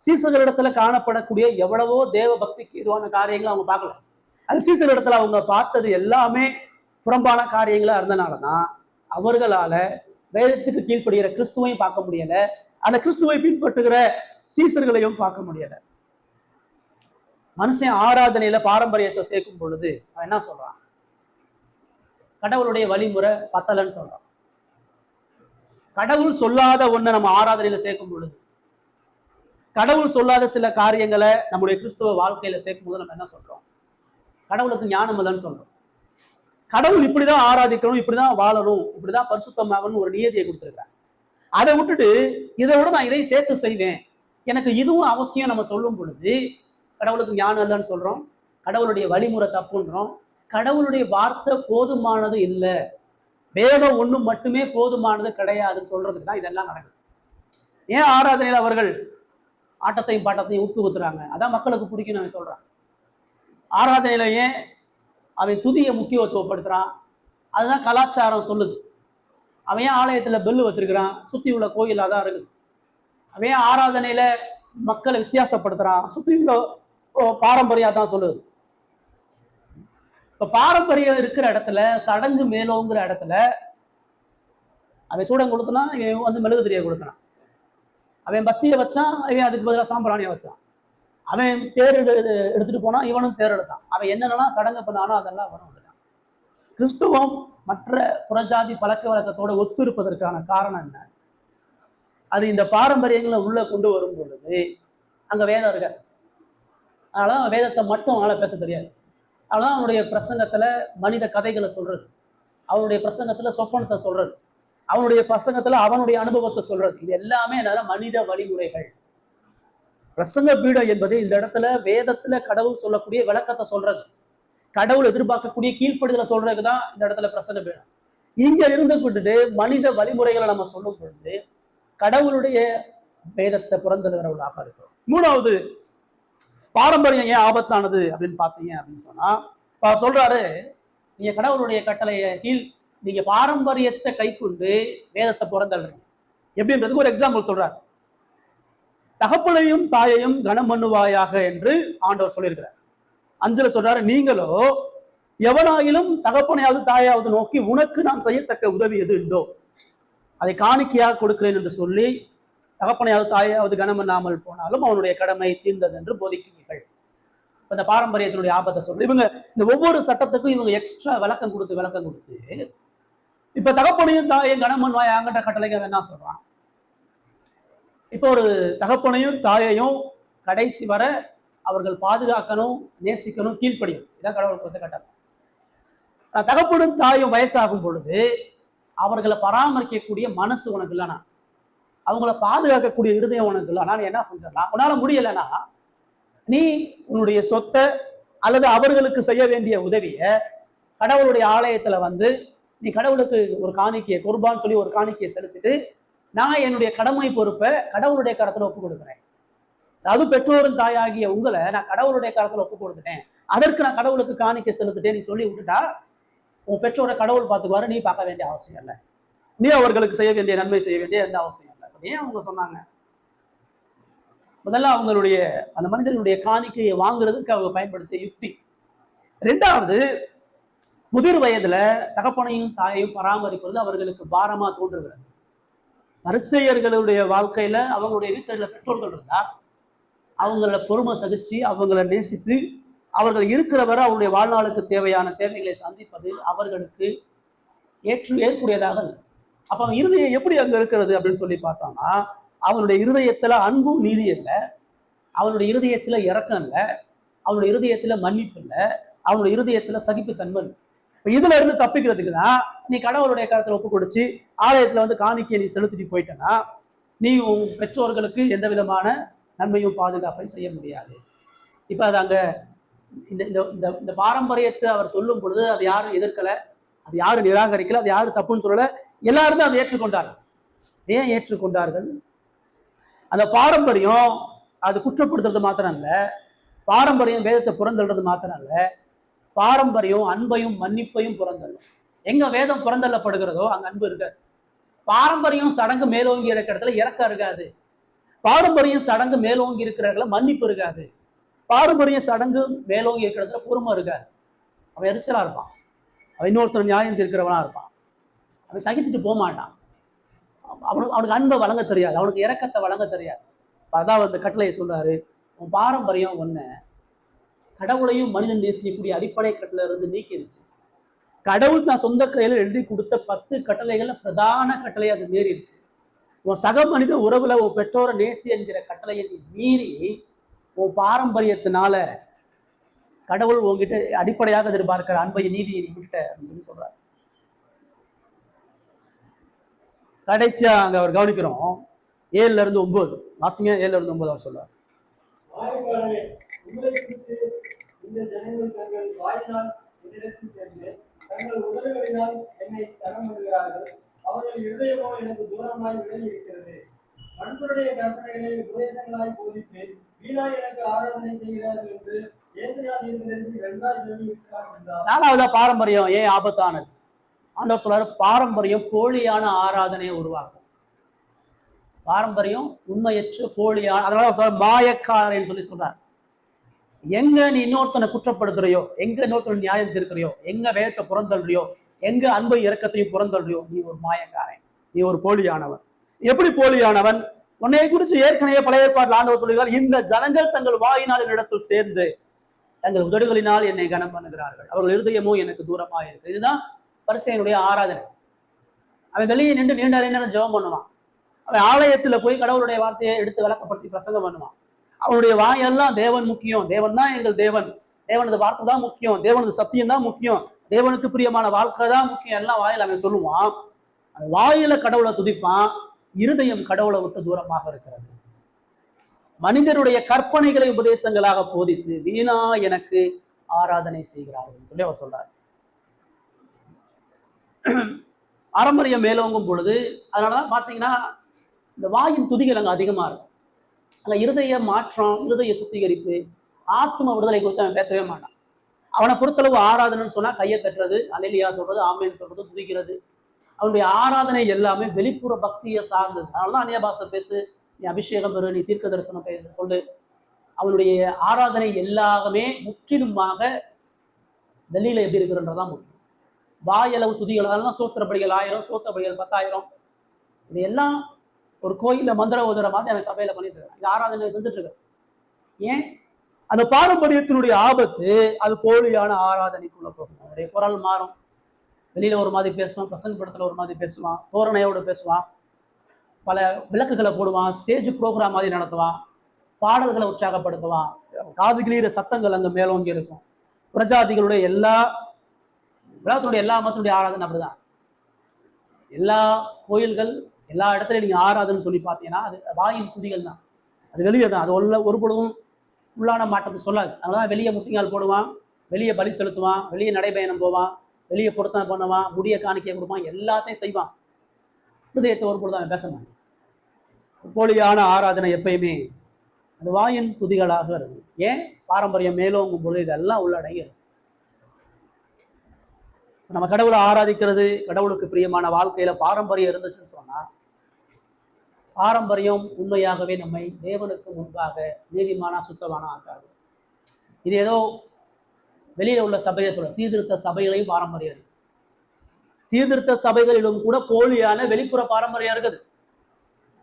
சீசர்கள் இடத்துல காணப்படக்கூடிய எவ்வளவோ தேவ பக்திக்கு எதுவான காரியங்களை அவங்க பார்க்கல. அந்த சீசர்கள் இடத்துல அவங்க பார்த்தது எல்லாமே புறம்பான காரியங்களா இருந்தனாலதான் அவர்களால வேதத்துக்கு கீழ்ப்படுகிற கிறிஸ்துவையும் பார்க்க முடியல, அந்த கிறிஸ்துவை பின்பற்றுகிற சீசர்களையும் பார்க்க முடியல. மனுஷன் ஆராதனையில பாரம்பரியத்தை சேர்க்கும் பொழுது அவன் என்ன சொல்றான்? கடவுளுடைய வழிமுறை பத்தலன்னு சொல்றான். கடவுள் சொல்லாத ஒண்ணை நம்ம ஆராதனையில சேர்க்கும் பொழுது, கடவுள் சொல்லாத சில காரியங்களை நம்முடைய கிறிஸ்துவ வாழ்க்கையில சேர்க்கும் போது நம்ம என்ன சொல்றோம்? கடவுளுக்கு ஞானம் இல்லைன்னு சொல்றோம். கடவுள் இப்படிதான் ஆராதிக்கணும், இப்படிதான் வாழணும், இப்படிதான் பரிசுத்தமாகணும் ஒரு நியதியை கொடுத்துருக்காங்க. அதை விட்டுட்டு இதை விட நான் இதை சேர்த்து செய்வேன், எனக்கு இதுவும் அவசியம் நம்ம சொல்லும் பொழுது கடவுளுக்கு ஞானம் இல்லைன்னு சொல்றோம், கடவுளுடைய வழிமுறை தப்புன்றோம், கடவுளுடைய வார்த்தை போதுமானது இல்லை, வேதம் ஒண்ணு மட்டுமே போதுமானது கிடையாதுன்னு சொல்றதுக்கு தான் இதெல்லாம் நடக்குது. ஏன் ஆராதனையில் அவர்கள் ஆட்டத்தையும் பாட்டத்தையும் ஊக்குவித்துறாங்க? அதான் மக்களுக்கு பிடிக்கும் நான் சொல்றேன். ஆராதனையில ஏன் அவன் துதியை முக்கியத்துவப்படுத்துறான்? அதுதான் கலாச்சாரம் சொல்லுது. அவன் ஏன் ஆலயத்துல பெல்லு வச்சிருக்கிறான்? சுத்தி உள்ள கோயில் அதான் இருக்குது. அவன் ஏன் ஆராதனையில மக்களை வித்தியாசப்படுத்துறான்? சுத்தி உள்ள பாரம்பரியம் தான் சொல்லுது. இப்ப பாரம்பரியம் இருக்கிற இடத்துல, சடங்கு மேலோங்கிற இடத்துல அவன் சூடம் கொடுத்தனா, இவன் வந்து மெழுகுதிரியை கொடுத்தான். அவன் பத்தியை வச்சான், அவன் அதுக்கு பதிலாக சாம்பிராணியை வச்சான். அவன் தேர் எடுத்துட்டு போனா, இவனும் தேர் எடுத்தான். அவன் என்னென்னலாம் சடங்கு பண்ணானோ அதெல்லாம் அவனும் எடுத்தான். கிறிஸ்துவம் மற்ற புறஜாதி பழக்க வழக்கத்தோட ஒத்து இருப்பதற்கான காரணம் என்ன? அது இந்த பாரம்பரியங்களை உள்ள கொண்டு வரும் பொழுது அங்க வேதம் இருக்க. அதனாலதான் வேதத்தை மட்டும் அவனால பேச தெரியாது. அதனாலதான் அவனுடைய பிரசங்கத்துல மனித கதைகளை சொல்றது, அவனுடைய பிரசங்கத்துல சொப்பனத்தை சொல்றது, அவனுடைய பிரசங்கத்துல அவனுடைய அனுபவத்தை சொல்றது, இது எல்லாமே என்னால மனித வழிமுறைகள். பிரசங்க பீடம் என்பது இந்த இடத்துல வேதத்துல கடவுள் சொல்லக்கூடிய விளக்கத்தை சொல்றது, கடவுள் எதிர்பார்க்கக்கூடிய கீழ்ப்படுதலை சொல்றதுக்குதான் இந்த இடத்துல பிரசங்க பீடம். இங்க இருந்து கொண்டுட்டு மனித வழிமுறைகளை நம்ம சொல்லும் பொழுது கடவுளுடைய வேதத்தை புறந்தழுகிறவர்களாக இருக்கிறோம். மூணாவது, பாரம்பரியம் ஏன் ஆபத்தானது அப்படின்னு பார்த்தீங்க அப்படின்னு சொன்னா, சொல்றாரு, நீங்க கடவுளுடைய கட்டளையை கீழ் நீங்க பாரம்பரியத்தை கை கொண்டு வேதத்தை புறந்தழுறீங்க. எப்படின்றதுக்கு ஒரு எக்ஸாம்பிள் சொல்றாரு. தகப்பனையும் தாயையும் கனம் பண்ணுவாயாக என்று ஆண்டவர் சொல்லியிருக்கிறார். 5 சொல்றாரு, நீங்களோ எவனாயிலும் தகப்பனையாவது தாயாவது நோக்கி உனக்கு நான் செய்யத்தக்க உதவி எது உண்டோ அதை காணிக்கையாக கொடுக்கிறேன் என்று சொல்லி தகப்பனையாவது தாயாவது கனம் பண்ணாமல் போனாலும் அவனுடைய கடமை தீர்ந்தது என்று போதிக்கிறீர்கள். இந்த பாரம்பரியத்தினுடைய ஆபத்தை சொல்லி இவங்க இந்த ஒவ்வொரு சட்டத்துக்கும் இவங்க எக்ஸ்ட்ரா விளக்கம் கொடுத்து இப்ப தகப்பனையும் தாயையும் கனம் பண்ணுவாயாங்கன்ற கட்டளைங்க என்ன சொல்றான்? இப்போ ஒரு தகப்பனையும் தாயையும் கடைசி வர அவர்கள் பாதுகாக்கணும், நேசிக்கணும், கீழ்ப்படியும். இதான் கடவுள் கொடுத்த கட்டளை. தகப்பனும் தாயும் வயசாகும் பொழுது அவர்களை பராமரிக்கக்கூடிய மனசு உனக்கு இல்லைனா, அவங்கள பாதுகாக்கக்கூடிய இருதயம் உனக்கு இல்லை, நான் என்ன செஞ்சிடலாம்? உன்னால முடியலைன்னா நீ உன்னுடைய சொத்தை அல்லது அவர்களுக்கு செய்ய வேண்டிய உதவிய கடவுளுடைய ஆலயத்துல வந்து நீ கடவுளுக்கு ஒரு காணிக்கையை குர்பான்னு சொல்லி ஒரு காணிக்கையை செலுத்திட்டு நான் என்னுடைய கடமை பொறுப்பை கடவுளுடைய கரத்துல ஒப்பு கொடுக்குறேன். அது பெற்றோரும் தாயாகிய உங்களை நான் கடவுளுடைய கரத்துல ஒப்பு கொடுத்துட்டேன், அதற்கு நான் கடவுளுக்கு காணிக்கை செலுத்திட்டேன் நீ சொல்லி விட்டுட்டா உன் பெற்றோரை கடவுள் பார்த்துக்குவாரு, நீ பார்க்க வேண்டிய அவசியம் இல்லை, நீ அவர்களுக்கு செய்ய வேண்டிய நன்மை செய்ய வேண்டிய எந்த அவசியம் இல்லை. ஏன் அவங்க சொன்னாங்க? முதல்ல அவங்களுடைய அந்த மனிதர்களுடைய காணிக்கையை வாங்குறதுக்கு அவங்க பயன்படுத்திய யுக்தி. 2வது, முதிர் வயதுல தகப்பனையும் தாயையும் பராமரிப்பது அவர்களுக்கு பாரமா தோன்றுகிறது. பரிசேயர்களுடைய வாழ்க்கையில அவங்களுடைய வீட்டில் பெற்றோர்கள் இருந்தா அவங்கள பொறுமை சகிச்சு அவங்களை நேசித்து அவர்கள் இருக்கிறவரை அவருடைய வாழ்நாளுக்கு தேவையான தேவைகளை சந்திப்பது அவர்களுக்கு ஏற்புடையதாக இருக்கு. அப்ப அவன் இருதயம் எப்படி அங்க இருக்கிறது அப்படின்னு சொல்லி பார்த்தோம்னா, அவனுடைய இருதயத்துல அன்பும் நீதி இல்லை, அவனுடைய இருதயத்துல இரக்கம் இல்லை, அவனுடைய இருதயத்துல மன்னிப்பு இல்லை, அவனுடைய இருதயத்துல சகிப்புத்தன்மை இல்லை. இதுல இருந்து தப்பிக்கிறதுக்கு தான் நீ கடவுளுடைய கருத்துல ஒப்பு கொடுத்து ஆலயத்துல வந்து காணிக்கையை நீ செலுத்திட்டு போயிட்டனா நீ உன் பெற்றோர்களுக்கு எந்த விதமான நன்மையும் பாதுகாப்பையும் செய்ய முடியாது. இப்ப அது அங்க இந்த பாரம்பரியத்தை அவர் சொல்லும் பொழுது அது யாரும் எதிர்க்கல, அது யாரும் நிராகரிக்கல, அது யாரும் தப்புன்னு சொல்லல, எல்லாருமே அதை ஏற்றுக்கொண்டார்கள். ஏன் ஏற்றுக்கொண்டார்கள்? அந்த பாரம்பரியம் அது குற்றப்படுத்துறது மாத்திரம் இல்ல, பாரம்பரியம் வேதத்தை புறந்தள்ளுறது மாத்திரம் இல்ல, பாரம்பரியம் அன்பையும் மன்னிப்பையும் புறந்தள்ளும். எங்க வேதம் புறந்தள்ளப்படுகிறதோ அங்க அன்பு இருக்காது. பாரம்பரியம் சடங்கு மேலோங்கி இருக்கிற இடத்துல இரக்கம் இருக்காது, பாரம்பரியம் சடங்கு மேலோங்கி இருக்கிற இடத்துல மன்னிப்பு இருக்காது, பாரம்பரியம் சடங்கு மேலோங்கி இருக்கிற இடத்துல பொறுமை இருக்காது. அவன் எரிச்சலா இருப்பான், அவன் இன்னொருத்தர் நியாயம் தீர்க்கிறவனா இருப்பான், அவன் சகித்துட்டு போக மாட்டான், அவனுக்கு அன்பை வழங்க தெரியாது, அவனுக்கு இரக்கத்தை வழங்க தெரியாது. அதான் அந்த கட்டளையை சொல்றாரு, உன் பாரம்பரியம் ஒண்ணு கடவுளையும் மனிதன் நேசிக்கக்கூடிய அடிப்படை கட்டளை இருந்து நீக்கிடுச்சு. கடவுள் நான் சொந்த கையில எழுதி கொடுத்த 10 கட்டளைகள்ல பிரதான கட்டளை அது மீறிடுச்சு. உன் சக மனித உறவுல உன் பெற்றோரை நேசி என்கிற கட்டளையை நீ மீறி உன் பாரம்பரியத்தினால கடவுள் உங்ககிட்ட அடிப்படையாக எதிர்பார்க்கிற அன்பையை நீதியை நீ விட்ட அப்படின்னு சொல்லி சொல்றாரு. கடைசியா அங்க அவர் கவனிக்கிறோம் 7-9 வாசிங்க. 7-9 அவர் சொல்றார். அவர்கள் இருதயமோ எனக்கு தூரமாய் விலகி இருக்கிறது. மனுஷருடைய கற்பனைகளை உபதேசங்களாய் போதித்து வீணாய் எனக்கு ஆராதனை செய்கிறார்கள் என்று ஏசாயா தீர்க்கதரிசி 2 சொல்லியிருக்கிறார் என்றார். 4வது பாரம்பரியம் ஏன் ஆபத்தானது? ஆண்டவர் சொல்றாரு, பாரம்பரியம் போலியான ஆராதனையை உருவாக்கும். பாரம்பரியம் உண்மையற்ற போலியான, அதனால மாயக்காரன்னு சொல்லி சொல்றார். எங்க நீ இன்னொருத்தனை குற்றப்படுத்துறையோ, எங்க இன்னொருத்தனை நியாயம் தீர்க்கிறையோ, எங்க வேதத்தை புறந்தள்றியோ, எங்க அன்பை இரக்கத்தையும் புறந்தள்றியோ, நீ ஒரு மாயக்காரன், நீ ஒரு போலியானவன். எப்படி போலியானவன்? உன்னை குறித்து ஏற்கனவே பழைய ஏற்பாட்டில் ஆண்டவர் சொல்லுகிறார், இந்த ஜனங்கள் தங்கள் வாயினால் என்னிடத்தில் சேர்ந்து தங்கள் உதடுகளினால் என்னை கனம் பண்ணுகிறார்கள், அவர்கள் இருதயமோ எனக்கு தூரமாக இருக்கு. இதுதான் பரிசேயனுடைய ஆராதனை. அவன் வெளியே நின்று நீண்ட நேரம் ஜெபம் பண்ணுவான். அவன் ஆலயத்துல போய் கடவுளுடைய வார்த்தையை எடுத்து விளக்கப்படுத்தி பிரசங்கம் பண்ணுவான். அவனுடைய வாயெல்லாம் தேவன் முக்கியம், தேவன் தான் எங்கள் தேவன், தேவனது வார்த்தை தான் முக்கியம், தேவனது சத்தியம் தான் முக்கியம், தேவனுக்கு பிரியமான வாழ்க்கை தான் முக்கியம், எல்லாம் வாயில் அவன் சொல்லுவான். அவன் வாயில கடவுளை துதிப்பான், இருதயம் கடவுளை விட்டு தூரமாக இருக்கிறது. மனிதருடைய கற்பனைகளை உபதேசங்களாக போதித்து வீணா எனக்கு ஆராதனை செய்கிறார்கள் சொல்லி அவர் சொல்றார். பாரம்பரியம் மேலோங்கும் பொழுது அதனாலதான் பாத்தீங்கன்னா இந்த வாயின் துதிகள் அங்க அதிகமா இருக்கும். அங்க இருதய மாற்றம், இருதய சுத்திகரிப்பு, ஆத்ம விடுதலை குறித்து அவன் பேசவே மாட்டான். அவனை பொறுத்தளவு ஆராதனைன்னு சொன்னா கையை தட்டுறது, அல்லேலூயா சொல்றது, ஆமென் சொல்றது, துதிக்கிறது. அவனுடைய ஆராதனை எல்லாமே வெளிப்புற பக்தியை சார்ந்தது. அதனாலதான் அந்நிய பாஷை பேசு, நீ அபிஷேகம் பெறு, நீ தீர்க்க தரிசனம் பேசு சொல்லு. அவனுடைய ஆராதனை எல்லாமே முற்றிலுமாக வெளியில எப்படி இருக்குன்றதான் முக்கியம். வாயளவு துதிகள், அதெல்லாம் சோத்திரப்படிகள் 1000, சோத்திரப்படிகள் 10,000, இது எல்லாம் ஒரு கோயில மந்திர உதர மாதிரி அவன் சபையில பண்ணிட்டு இருக்கான். இது ஆராதனை செஞ்சுட்டு இருக்க. ஏன்? அந்த பாரம்பரியத்தினுடைய ஆபத்து அது போலியான ஆராதனைக்குள்ள போகும். அவருடைய குரல் மாறும், வெளியில ஒரு மாதிரி பேசுவான், பிரசங்கப்படத்துல ஒரு மாதிரி பேசுவான், தோரணையோடு பேசுவான், பல விளக்குகளை போடுவான், ஸ்டேஜ் ப்ரோக்ராம் மாதிரி நடத்துவான், பாடல்களை உற்சாகப்படுத்துவான், காது கிளீர சத்தங்கள் அங்க மேலோங்கி இருக்கும். பிரஜாதிகளுடைய உலகத்தினுடைய எல்லா மதத்தினுடைய ஆராதனை அப்படிதான். எல்லா கோயில்கள் எல்லா இடத்துலையும் நீங்க ஆராதனை சொல்லி பார்த்தீங்கன்னா அது வாயின் துதிகள் தான், அது வெளியே தான். அது ஒரு பொழுதும் உள்ளான மாற்றத்தை சொல்லாது. அதனால வெளியே முட்டிங்கால் போடுவான், வெளியே பலி செலுத்துவான், வெளியே நடைபயணம் போவான், வெளியே பொருத்தம் பண்ணுவான், முடிய காணிக்கையை கொடுப்பான், எல்லாத்தையும் செய்வான். ஹிருதயத்தை ஒரு பொழுது அவன் பேச மாட்டான். போலியான ஆராதனை எப்பயுமே அது வாயின் துதிகளாக இருக்கும். ஏன்? பாரம்பரியம் மேலோங்கும் பொழுது இதெல்லாம் உள்ளடங்கி இருக்கும். நம்ம கடவுளை ஆராதிக்கிறது, கடவுளுக்கு பிரியமான வாழ்க்கையில பாரம்பரியம் இருந்துச்சுன்னு சொன்னா, பாரம்பரியம் உண்மையாகவே நம்மை தேவனுக்கு முன்பாக நீதிமானா சுத்தமானா ஆக்காது. இது ஏதோ வெளியில உள்ள சபையை சொல்ல, சீர்திருத்த சபைகளையும் பாரம்பரியம் இருக்கு. சீர்திருத்த சபைகளிலும் கூட போலியான வெளிப்புற பாரம்பரியம் இருக்குது.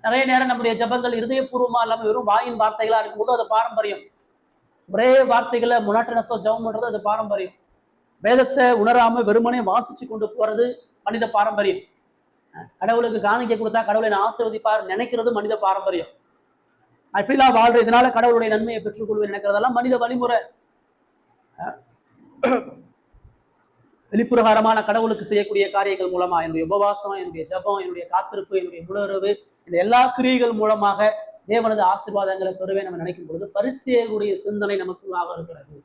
நிறைய நேரம் நம்முடைய ஜபங்கள் இருதயபூர்வமா இல்லாம வெறும் வாயின் வார்த்தைகளா இருக்கும்போது அது பாரம்பரியம். ஒரே வார்த்தைகளை முன்னாட்டனசோ ஜபம் பண்றது அது பாரம்பரியம். வேதத்தை உணராம வெறுமனே வாசிச்சு கொண்டு போறது மனித பாரம்பரியம். கடவுளுக்கு காணிக்கை கொடுத்தா கடவுளை ஆசீர்வதிப்பார் நினைக்கிறது மனித பாரம்பரியம். இப்படிலாம் வாழ்றது, இதனால கடவுளுடைய நன்மையை பெற்றுக்கொள்வேன் நினைக்கிறதெல்லாம் மனித வழிமுறை. வெளிப்புறகாரமான கடவுளுக்கு செய்யக்கூடிய காரியங்கள் மூலமா, என்னுடைய உபவாசம், என்னுடைய ஜபம், என்னுடைய காத்திருப்பு, என்னுடைய முழு இந்த எல்லா கிரியைகள் மூலமாக தேவனது ஆசீர்வாதங்களை பெறுவேன் நம்ம நினைக்கும் பொழுது பரிசேயருடைய சிந்தனை நமக்குள்ளாக இருக்கிறது.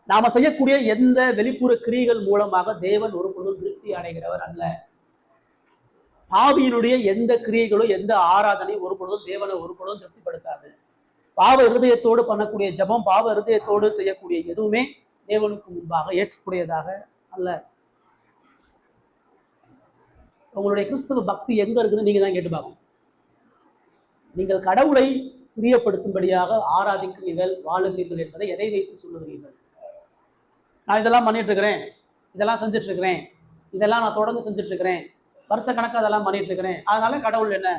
நாம செய்யக்கூடிய எந்த வெளிப்புற கிரியைகள் மூலமாக தேவன் ஒரு பொழுதும் திருப்தி அடைகிறவர் அல்ல. பாவியினுடைய எந்த கிரியைகளும் எந்த ஆராதனையும் ஒரு பொழுதும் தேவனை ஒரு பொழுதும் திருப்திப்படுத்தாது. பாவ இருதயத்தோடு பண்ணக்கூடிய ஜபம், பாவ இருதயத்தோடு செய்யக்கூடிய எதுவுமே தேவனுக்கு முன்பாக ஏற்றுக்கூடியதாக அல்ல. உங்களுடைய கிறிஸ்தவ பக்தி எங்க இருக்குதுன்னு நீங்க தான் கேட்டு பார்க்கணும். நீங்கள் கடவுளை பிரியப்படுத்தும்படியாக ஆராதிக்கிறீர்கள், வாழுகிறீர்கள் என்பதை எதை வைத்து சொல்லுகிறீர்கள்? நான் இதெல்லாம் பண்ணிட்டு இருக்கிறேன், இதெல்லாம் செஞ்சுட்டு இருக்கிறேன், இதெல்லாம் நான் தொடர்ந்து செஞ்சுட்டு இருக்கிறேன், வருஷ கணக்காக அதெல்லாம் பண்ணிட்டு இருக்கிறேன், அதனால கடவுள் என்ன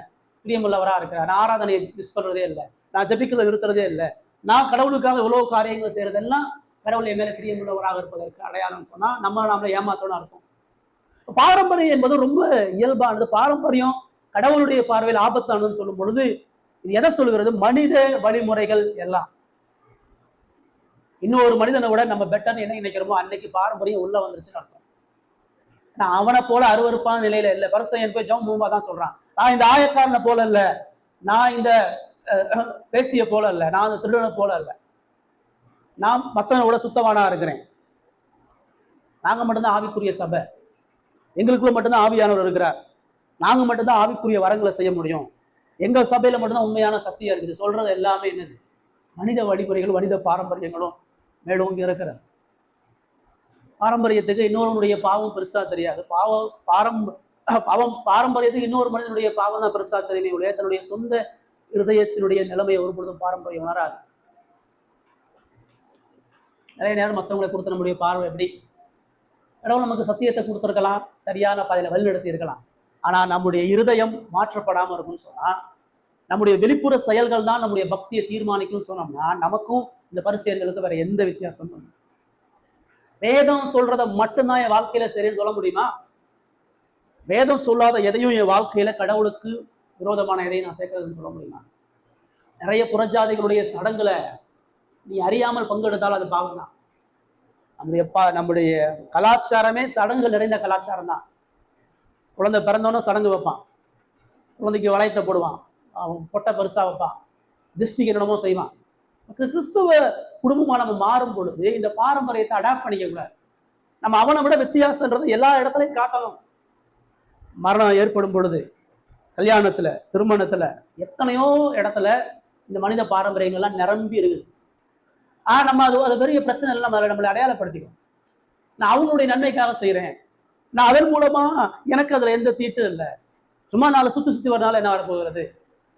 பிரியமுள்ளவரா இருக்கிறார், நான் ஆராதனையை மிஸ் பண்றதே இல்லை, நான் ஜபிக்கிறத நிறுத்துறதே இல்லை, நான் கடவுளுக்காக இவ்வளவு காரியங்கள் செய்யறதெல்லாம் கடவுள் என் மேல பிரியமுள்ளவராக இருப்பதற்கு அடையாளம் சொன்னா நம்மளை ஏமாத்தோன்னு அர்த்தம். பாரம்பரியம் என்பது ரொம்ப இயல்பானது. பாரம்பரியம் கடவுளுடைய பார்வையில் ஆபத்தானதுன்னு சொல்லும் பொழுது இது எதை சொல்லுகிறது? மனித வழிமுறைகள் எல்லாம். இன்னொரு மனிதனை விட நம்ம பெட்டர்னு என்ன நினைக்கிறோமோ அன்னைக்கு பாரம்பரியம் உள்ள வந்துருச்சுன்னு அர்த்தம். நான் அவனை போல அருவருப்பான நிலையில இல்லை. பரிசேயன் போய் ஜெபம் மூலமா தான் சொல்றான், நான் இந்த ஆயக்காரனை போல இல்ல, நான் இந்த பேசிய போல இல்ல, நான் இந்த திருடனை போல இல்ல, நான் மத்தவனை விட சுத்தமானா இருக்கிறேன். நாங்க மட்டும்தான் ஆவிக்குரிய சபை, எங்களுக்குள்ள மட்டும்தான் ஆவியானவர் இருக்கிறார், நாங்க மட்டும்தான் ஆவிக்குரிய வரங்களை செய்ய முடியும், எங்க சபையில மட்டும்தான் உண்மையான சக்தியா இருக்குது. சொல்றது எல்லாமே என்னது? மனித வழிமுறைகள், மனித பாரம்பரியங்களும் மேலோங்கி இருக்கிற பாரம்பரியத்துக்கு இன்னொருடைய பாவம் பெருசா தெரியாது. பாரம்பரியத்துக்கு இன்னொரு மனிதனுடைய பாவம் தான் பெருசா தெரியலையே, தன்னுடைய சொந்த இருதயத்தினுடைய நிலைமையை ஒருபொழுதும் பாரம்பரியம் உணராது. நிறைய நேரம் மற்றவங்களை கொடுத்த நம்முடைய பார்வை எப்படி? கடவுள் நமக்கு சத்தியத்தை கொடுத்துருக்கலாம், சரியான பாதையில வழிநடத்தி இருக்கலாம். ஆனா நம்முடைய இருதயம் மாற்றப்படாம இருக்கும்னு சொன்னா, நம்முடைய வெளிப்புற செயல்கள் தான் நம்முடைய பக்தியை தீர்மானிக்கும்னு சொன்னோம்னா, நமக்கும் இந்த பரிசேயர்களுக்கு வேற எந்த வித்தியாசமும் இல்லை. வேதம் சொல்றத மட்டும்தான் என் வாழ்க்கையில சரின்னு சொல்ல முடியுமா? வேதம் சொல்லாத எதையும் என் வாழ்க்கையில கடவுளுக்கு விரோதமான எதையும் நான் சேர்க்கிறதுன்னு சொல்ல முடியுமா? நிறைய புறஜாதிகளுடைய சடங்குல நீ அறியாமல் பங்கெடுத்தால் அது பாவம் தான். நம்முடைய கலாச்சாரமே சடங்கு நிறைந்த கலாச்சாரம் தான். குழந்தை பிறந்தவனும் சடங்கு வைப்பான், குழந்தைக்கு வளையத்தை போடுவான், அவன் பொட்டை பெருசா வைப்பான், திருஷ்டிக்கு என்னமோ செய்வான். கிறிஸ்துவ குடும்பமா நம்ம மாறும் பொழுது இந்த பாரம்பரியத்தை அடாப்ட் பண்ணிக்க கூடாது. நம்ம அவனை விட வித்தியாசன்றது எல்லா இடத்துலையும் காட்டணும். மரணம் ஏற்படும் பொழுது, கல்யாணத்துல, திருமணத்துல, எத்தனையோ இடத்துல இந்த மனித பாரம்பரியங்கள்லாம் நிரம்பி இருக்குது. நம்ம அது பெரிய பிரச்சனை இல்லை, நம்மளை அடையாளப்படுத்திக்கும். நான் அவங்களுடைய நன்மைக்காக செய்யறேன், நான் அதன் மூலமா எனக்கு அதுல எந்த தீட்டும் இல்லை, சும்மா நாளை சுத்தி வரனால என்ன வரப்போகிறது,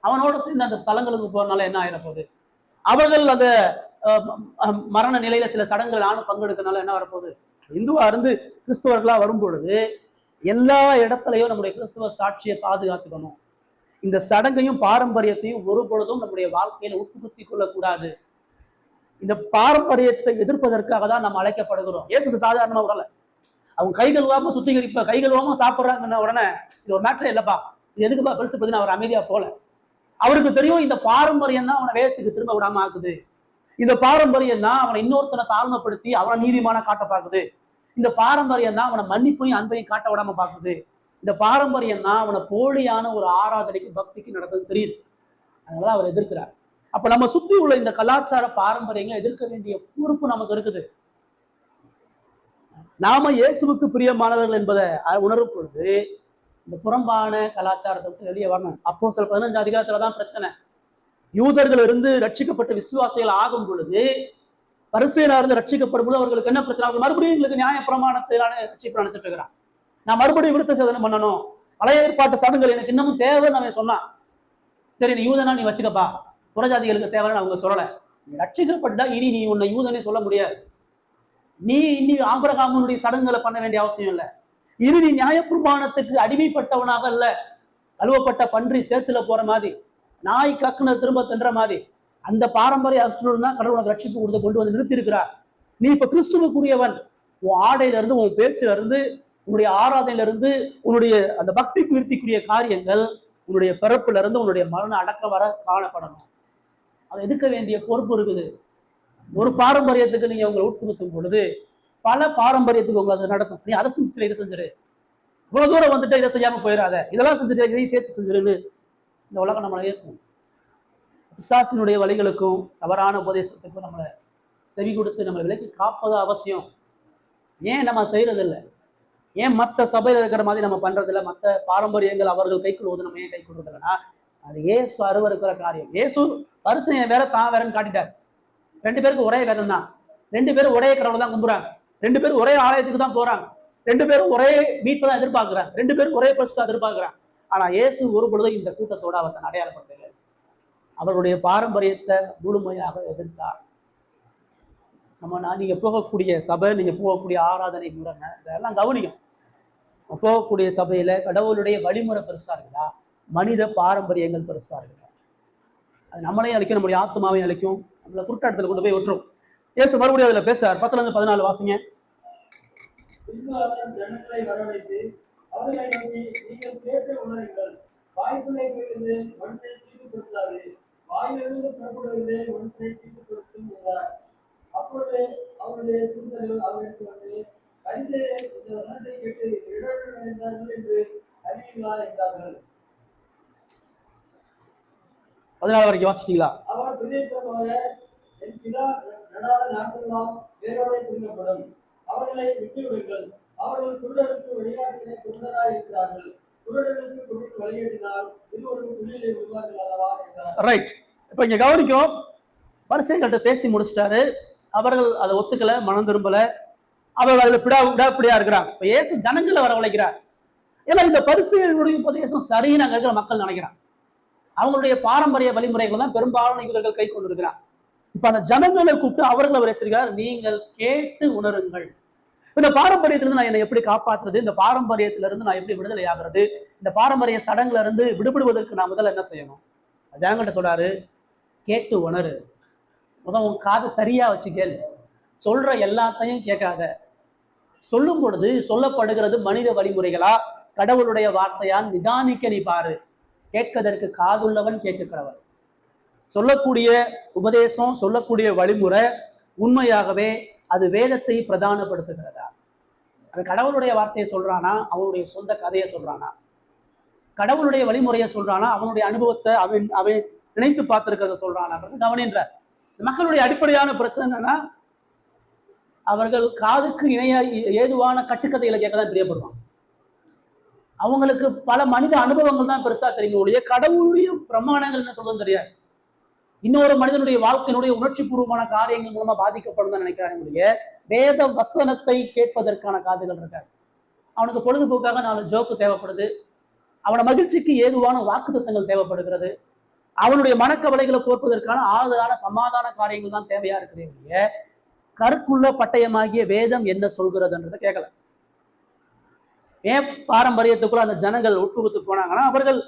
அவனோட சேர்ந்து அந்த ஸ்தலங்களுக்கு போறதுனால என்ன ஆயிடப்போகுது, அவர்கள் அந்த மரண நிலையில சில சடங்குகள் நானும் பங்கெடுக்கிறதுனால என்ன வரப்போகுது. இந்துவா இருந்து கிறிஸ்துவர்களா வரும் பொழுது எல்லா இடத்துலையும் நம்முடைய கிறிஸ்துவ சாட்சியை பாதுகாத்துக்கணும். இந்த சடங்கையும் பாரம்பரியத்தையும் ஒரு பொழுதும் நம்முடைய வாழ்க்கையில உட்புகுத்தி கொள்ளக்கூடாது. இந்த பாரம்பரியத்தை எதிர்ப்பதற்காக தான் நம்ம அழைக்கப்படுகிறோம். ஏசுக்கு சாதாரணமா உடல அவங்க கை கழுவாம சுத்திகரிப்ப, கை கழுவாம சாப்பிட்றாங்கன்னு உடனே இது ஒரு மேட்டர் இல்லப்பா, இது எதுக்குப்பா பெருசு பத்தி அவர் அமைதியா போல. அவருக்கு தெரியும் இந்த பாரம்பரியம் தான் அவனை வேதத்துக்கு திரும்ப விடாம ஆக்குது, இந்த பாரம்பரியம் தான் அவனை இன்னொருத்தனை தாழ்மைப்படுத்தி அவனை நீதிமான காட்ட பார்க்குது, இந்த பாரம்பரியம் தான் அவனை மன்னிப்பையும் அன்பையும் காட்ட விடாம பார்க்குது, இந்த பாரம்பரியம் தான் அவனை போலியான ஒரு ஆராதனைக்கு பக்திக்கு நடந்தது தெரியுது. அதனால அவர் எதிர்க்கிறார். அப்ப நம்ம சுத்தி உள்ள இந்த கலாச்சார பாரம்பரியங்களை எதிர்க்க வேண்டிய பொறுப்பு நமக்கு இருக்குது. நாம இயேசுவுக்கு பிரியமானவர்கள் என்பதை உணரும் பொழுது இந்த புறம்பான கலாச்சாரத்தை விட்டு வெளியே வரணும். அப்போஸ்தலர் 15 அதிகாரத்துலதான் பிரச்சனை. யூதர்கள் இருந்து ரட்சிக்கப்பட்ட விசுவாசிகள் ஆகும் பொழுது, பரிசேயனா இருந்து ரட்சிக்கப்படும் பொழுது அவர்களுக்கு என்ன பிரச்சனை? அவங்க மறுபடியும் எங்களுக்கு நியாய பிரமாணத்திலான ரட்சிப்பு நினைச்சிட்டு இருக்கிறான். நான் மறுபடியும் விருத்த சேதனம் பண்ணணும், பழைய ஏற்பாட்டு சடங்குகள் எனக்கு இன்னமும் தேவைன்னு அவன் சொன்னான். சரி, நீ யூதனா நீ வச்சுக்கப்பா, புறஜாதிகளுக்கு தேவைன்னு அவங்க சொல்லலை. நீ ரட்சிக்கப்பட்டா இனி நீ உன்னை யூதனே சொல்ல முடியாது, நீ இனி ஆபிரகாமுடைய சடங்குகளை பண்ண வேண்டிய அவசியம் இல்லை, இனி நீ நியாயப்பிரமாணத்துக்கு அடிமைப்பட்டவனாக அல்ல, கழுவப்பட்ட பன்றி சேத்துல போற மாதிரி, நாய் கக்குன திரும்ப தின்ற மாதிரி அந்த பாரம்பரிய அசுரன் தான் கடவுள் உனக்கு ரட்சிப்பு கொடுத்து கொண்டு வந்து நிறுத்தி இருக்கிறார். நீ இப்ப கிறிஸ்துவுக்குரியவன். உன் ஆடையில இருந்து, உன் பேச்சுல இருந்து, உன்னுடைய ஆராதனையில இருந்து, உன்னுடைய அந்த பக்தி கீர்த்திக்குரிய காரியங்கள் உன்னுடைய பிறப்புல இருந்து உன்னுடைய மரண அடக்க வர காணப்படணும். அதை எதுக்க வேண்டிய பொறுப்பு இருக்குது. ஒரு பாரம்பரியத்துக்கு நீங்க உங்களை உட்புகுத்தும் பொழுது பல பாரம்பரியத்துக்கு உங்களை அதை நடத்தும். நீ அதை செஞ்சுட்டு இதை செஞ்சிரு, இவ்வளவு தூரம் வந்துட்டு இதை செய்யாம போயிடாத, இதெல்லாம் செஞ்சுட்டு இதையும் சேர்த்து செஞ்சிருன்னு இந்த உலகம் நம்மளை ஏற்கும். பிசாசினுடைய வழிகளுக்கும் தவறான உபதேசத்துக்கும் நம்மளை செவி கொடுத்து நம்மளை விலக்கி காப்பது அவசியம். ஏன் நம்ம செய்யறது இல்லை? ஏன் மற்ற சபையில் இருக்கிற மாதிரி நம்ம பண்றதில்லை? மற்ற பாரம்பரியங்கள் அவர்கள் கை கொள்வது நம்ம ஏன் கை கொள்றதில்லைன்னா, அது ஏசு அருவருக்கிற காரியம். ஏசு பரிசேயன் வேற தான் வேறன்னு காட்டிட்டார். 2 பேருக்கு ஒரே வேதம் தான், 2 பேரும் ஒரே கடவுளை தான் கும்புறாங்க, 2 பேரும் ஒரே ஆலயத்துக்கு தான் போறாங்க, 2 பேரும் ஒரே மீட்பை தான் எதிர்பார்க்கிறாங்க, 2 பேரும் ஒரே பரிசு எதிர்பார்க்கிறாங்க. ஆனா இயேசு ஒரு பொழுதும் இந்த கூட்டத்தோட அவர் தன் அடையாளப்படுத்தல. அவருடைய பாரம்பரியத்தை முழுமையாக எதிர்த்தார். நீங்க போகக்கூடிய சபை, நீங்க போகக்கூடிய ஆராதனை முறைங்க இதெல்லாம் கவனிக்கும். போகக்கூடிய சபையில கடவுளுடைய வழிமுறை பெருசா இருக்குதா, மனித பாரம்பரியங்கள் பெருசா இருக்குதா? அது நம்மளையும் அழிக்கும், நம்முடைய ஆத்மாவையும் அழிக்கும், நம்மளை குருட்டாட்டத்தில் கொண்டு போய் விட்டுரும். இயேசு மறுபடியும் அதுல பேசுறார். 10-14 வாசிங்க. ஜனங்களை வரவழைத்து அவர்களை நோக்கி, நீங்கள் கேட்டு உணருங்கள், வாய்ப்புகளை போயிருந்து மனுஷனை தீட்டுப்படுத்தாது, வாயிலிருந்து புறப்படுவது மனுஷனை தீட்டுப்படுத்தும் என்றார். அப்பொழுது இடர்கள் அடைந்தார்கள் என்று அறிவீர்களா என்றார்கள். 14 வரைக்கும் வாசிச்சிட்டீங்களா? அவர் பிரதேசமாக என் பிதா நடாத நாட்களெல்லாம் வேரோடே பிடுங்கப்படும். அவர்களை விட்டுவிடுங்கள். அவர்கள் குருடருக்கு வழிகாட்டுகிற குருடராய் இருக்கிறார்கள். குருடர்களுக்கு குருட்டு வழிகாட்டினால் இருவரும் குழியிலே விடுவார்கள் அல்லவா என்றார். ரைட். இப்ப இங்க கவனிக்கும், பரிசேயர்கள்ட்ட பேசி முடிச்சிட்டாரு. அவர்கள் அதை ஒத்துக்கல, மனம் திரும்பல. அவர்கள் அதுல விடாப்பிடியா இருக்கிறாங்க. இப்ப இயேசு ஜனங்களை வரவழைக்கிறார். ஏன்னா இந்த பரிசேயர்களுடைய உபதேசம் சரின்னு அங்க இருக்கிற மக்கள் நினைக்கிறாங்க. அவங்களுடைய பாரம்பரிய வழிமுறைகள் தான் பெரும்பாலான இவர்கள் கை கொண்டிருக்கிறார். இப்ப அந்த ஜனங்களை கூப்பிட்டு அவர்களை அவர் எச்சரிக்கிறார், நீங்கள் கேட்டு உணருங்கள். இந்த பாரம்பரியத்திலிருந்து நான் என்னை எப்படி காப்பாற்றுறது, இந்த பாரம்பரியத்திலிருந்து நான் எப்படி விடுதலை ஆகிறது, இந்த பாரம்பரிய சடங்குல இருந்து விடுபடுவதற்கு நான் முதல்ல என்ன செய்யணும்? ஜனங்கள்ட்ட சொல்றாரு, கேட்டு உணரு. முதல் உன் காது சரியா வச்சு கேளு. சொல்ற எல்லாத்தையும் கேட்காத. சொல்லும் பொழுது சொல்லப்படுகிறது மனித வழிமுறைகளா கடவுளுடைய வார்த்தையால் நிதானிக்க நீ பாரு. கேட்கதற்கு காதுள்ளவன் கேட்கிறவன். சொல்லக்கூடிய உபதேசம், சொல்லக்கூடிய வழிமுறை உண்மையாகவே அது வேதத்தை பிரதானப்படுத்துகிறதா? அவன் கடவுளுடைய வார்த்தையை சொல்றானா, அவனுடைய சொந்த கதையை சொல்றானா? கடவுளுடைய வழிமுறையை சொல்றானா, அவனுடைய அனுபவத்தை அவன் நினைத்து பார்த்திருக்கிறத சொல்றானா? கவனின்ற மக்களுடைய அடிப்படையான பிரச்சனை என்னன்னா, அவர்கள் காதுக்கு இணையா ஏதுவான கட்டுக்கதைகளை கேட்கதான் பிரியப்படுவாங்க. அவங்களுக்கு பல மனித அனுபவங்கள் தான் பெருசா தெரியும் ஒழிய கடவுளுடைய பிரமாணங்கள் என்ன சொல்றது தெரியாது. இன்னொரு மனிதனுடைய வாழ்க்கையினுடைய உணர்ச்சி பூர்வமான காரியங்கள் மூலமா பாதிக்கப்படும் தான் நினைக்கிறாங்க. வேத வசனத்தை கேட்பதற்கான காதுகள் இருக்காது. அவனுக்கு பொழுதுபோக்காக 4 ஜோக்கு தேவைப்படுது. அவன மகிழ்ச்சிக்கு ஏதுவான வாக்குத்தத்தங்கள் தேவைப்படுகிறது. அவனுடைய மனக்கவலைகளை போர்ப்பதற்கான ஆறுதலான சமாதான காரியங்கள் தான் தேவையா இருக்கிறது. கருக்குள்ள பட்டயமாகிய வேதம் என்ன சொல்கிறதுன்றதை கேட்கல. ஏன் பாரம்பரியத்துக்குள்ள அந்த ஜனங்கள் உட்புகுத்து போனாங்கன்னா, அவர்கள்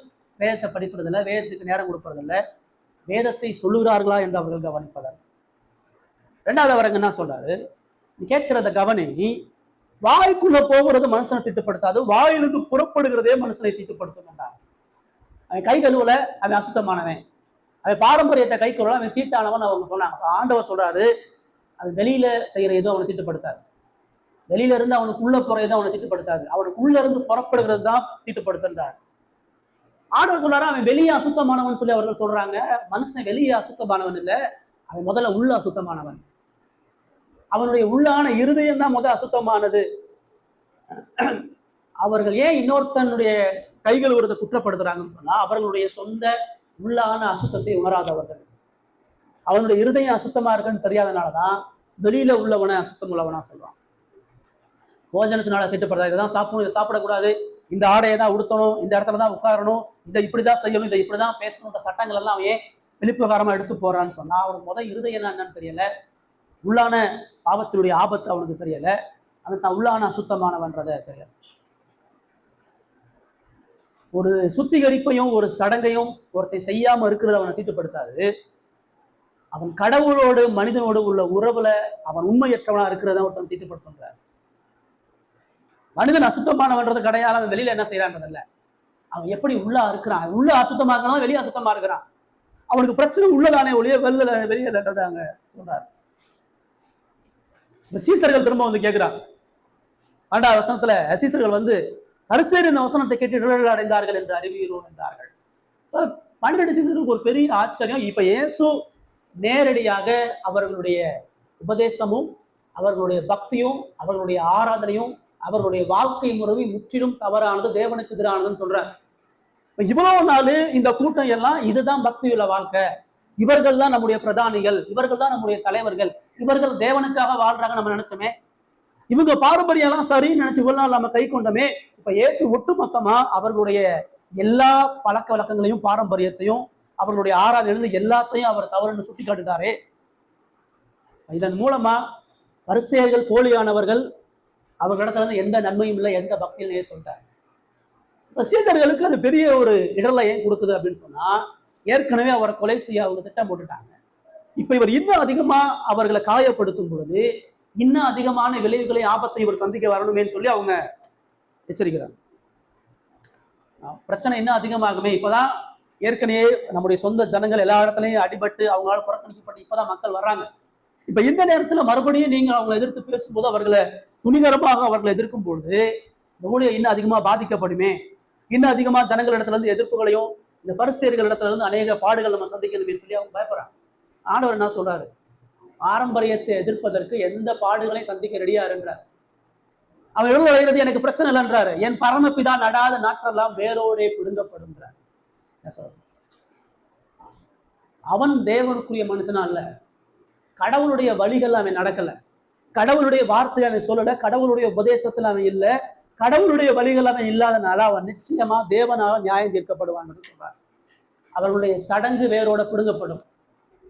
வேதத்தை படிப்பதில்லை, வேதத்துக்கு நேரம் கொடுப்பதில்லை, வேதத்தை சொல்லுகிறார்களா என்று அவர்கள் கவனிப்பதால். 2வது அவரங்க என்ன சொல்றாரு, நீ கேட்கிறத கவனி. வாய்க்குள்ள போகிறது மனுஷனை திட்டுப்படுத்தாது, வாயிலிருந்து புறப்படுகிறதே மனுஷனை திட்டுப்படுத்தும் என்றார். அவன் கை கழுவல, அவன் அசுத்தமானவன். அவன் பாரம்பரியத்தை கை கழுவல, அவன் தீட்டானவன் அவங்க சொன்னாங்க. ஆண்டவர் சொல்றாரு, அது வெளியில செய்யற எதுவும் அவனை திட்டுப்படுத்தாது. வெளியில இருந்து அவனுக்கு உள்ள போறதுதான் அவனை திட்டுப்படுத்தாது. அவனுக்கு உள்ள இருந்து புறப்படுகிறது தான் திட்டுப்படுத்துன்றார். ஆண்டவர் சொல்றாரு, அவன் வெளியே அசுத்தமானவன் சொல்லி அவர்கள் சொல்றாங்க. மனுஷன் வெளியே அசுத்தமானவன் இல்லை, அவன் முதல்ல உள்ள அசுத்தமானவன். அவனுடைய உள்ளான இருதயம் தான் முதல் அசுத்தமானது. அவர்கள் ஏன் இன்னொருத்தனுடைய கைகள் ஒருத்த குற்றப்படுத்துறாங்கன்னு சொன்னா, அவர்களுடைய சொந்த உள்ளான அசுத்தத்தை உணராதவர்கள். அவனுடைய இருதயம் அசுத்தமா இருக்குன்னு தெரியாதனாலதான் வெளியில உள்ளவனை அசுத்தம் உள்ளவனா சொல்றான். போஜனத்தினால திட்டப்படுறா, இதைதான் சாப்பிடணும், இதை சாப்பிடக்கூடாது, இந்த ஆடையை தான் உடுத்தணும், இந்த இடத்துல தான் உட்காரணும், இதை இப்படிதான் செய்யணும், இதை இப்படிதான் பேசணுன்ற சட்டங்கள் எல்லாம் அவன் ஏன் வெளிப்புகாரமா எடுத்து போறான்னு சொன்னா, அவனுக்கு முதல் இருதயம் என்னன்னு தெரியல, உள்ளான பாவத்தினுடைய ஆபத்து அவனுக்கு தெரியல, அவன் தான் உள்ளான அசுத்தமானவன்றதை தெரியல. ஒரு சுத்திகரிப்பையும் ஒரு சடங்கையும் ஒருத்தை செய்யாம இருக்கிறத அவனை தீட்டுப்படுத்தாது. அவன் கடவுளோடு மனிதனோடு உள்ள உறவுல அவன் உண்மையற்றவனா இருக்கிறத ஒருத்தன் தீட்டுப்படுத்துறார். மனிதன் அசுத்தமானவன்றது கிடையாது, அவன் வெளியில என்ன செய்யறான்றதில்ல, அவன் எப்படி உள்ளா இருக்கிறான். உள்ள அசுத்தமா இருக்கிறான், வெளியே அசுத்தமா இருக்கிறான். அவனுக்கு பிரச்சனை உள்ளதானே ஒளிய வெளியிலன்றதாங்க சொல்றாரு. சீசர்கள் திரும்ப வந்து கேட்கிறாங்க. 2வது வசனத்துல சீசர்கள் வந்து பரிசேயர் இந்த வசனத்தை கேட்டு இடர்கள் அடைந்தார்கள் என்று அறிவீரோம் என்றார்கள். 12 சீசர்களுக்கு ஒரு பெரிய ஆச்சரியம். இப்ப இயேசு நேரடியாக அவர்களுடைய உபதேசமும் அவர்களுடைய பக்தியும் அவர்களுடைய ஆராதனையும் அவர்களுடைய வாழ்க்கை முறையும் முற்றிலும் தவறானது, தேவனுக்கு எதிரானதுன்னு சொல்றார். இவ்வளவு நாள் இந்த கூட்டம் எல்லாம் இதுதான் பக்தியுள்ள வாழ்க்கை, இவர்கள் தான் நம்முடைய பிரதானிகள், இவர்கள் தான் நம்முடைய தலைவர்கள், இவர்கள் தேவனுக்காக வாழ்றாங்க நம்ம நினைச்சோமே, இவங்க பாரம்பரியம் எல்லாம் சரின்னு நினைச்சு இவ்வளவு நாள் நம்ம கை கொண்டோமே. இப்ப இயேசு ஒட்டுமொத்தமா அவர்களுடைய எல்லா பழக்க வழக்கங்களையும் பாரம்பரியத்தையும் அவர்களுடைய ஆராதனை எல்லாத்தையும் அவர் தவறுன்னு சுட்டி காட்டுட்டாரே. இதன் மூலமா பரிசேயர்கள் போலியானவர்கள், அவர்களிடத்துல இருந்து எந்த நன்மையும் இல்லை, எந்த பக்தியும் சொல்லிட்டார். சீசர்களுக்கு அது பெரிய ஒரு இடர்ல ஏன் கொடுக்குது அப்படின்னு சொன்னா, ஏற்கனவே அவரை கொலை செய்ய அவங்க திட்டம் போட்டுட்டாங்க. இப்ப இவர் இன்னும் அதிகமா அவர்களை காயப்படுத்தும் பொழுது இன்னும் அதிகமான விளைவுகளை ஆபத்தை இவர் சந்திக்க வரணுமேன்னு சொல்லி அவங்க எச்சரிக்கிறாங்க. பிரச்சனை இன்னும் அதிகமாகுமே. இப்பதான் ஏற்கனவே நம்முடைய சொந்த ஜனங்கள் எல்லா இடத்துலையும் அடிபட்டு அவங்களால புறக்கணிக்கப்பட்டு இப்பதான் மக்கள் வர்றாங்க. இப்ப இந்த நேரத்துல மறுபடியும் நீங்க அவங்களை எதிர்த்து பேசும்போது அவர்களை துணிகரமாக அவர்களை எதிர்க்கும் பொழுது இந்த ஊழியம் இன்னும் அதிகமா பாதிக்கப்படுமே, இன்னும் அதிகமா ஜனங்கள் இடத்துல இருந்து எதிர்ப்புகளையும் இந்த பரிசேயர்கள் இடத்துல இருந்து அநேக பாடுகள் நம்ம சந்திக்கணும்னு சொல்லி அவங்க பயப்படுறாங்க. ஆண்டவர் என்ன சொல்றாரு? பாரம்பரியத்தை எதிர்ப்பதற்கு எந்த பாடுகளையும் சந்திக்க ரெடியா இருன்றார். அவன் எவ்வளவு வளைகிறது எனக்கு பிரச்சனை இல்லைன்றாரு. என் பரமபிதா நடாத நாற்றெல்லாம் வேரோடே பிடுங்கப்படுன்றார். அவன் தேவனுக்குரிய மனுஷனா இல்ல, கடவுளுடைய வழிகள் அவன் நடக்கல, கடவுளுடைய வார்த்தை அவன் சொல்லல, கடவுளுடைய உபதேசத்துல அவன் இல்ல, கடவுளுடைய வழிகள் அவன் இல்லாதனால அவன் நிச்சயமா தேவனால நியாயம் தீர்க்கப்படுவான் என்று சொல்றார். அவர்களுடைய சடங்கு வேரோட பிடுங்கப்படும்,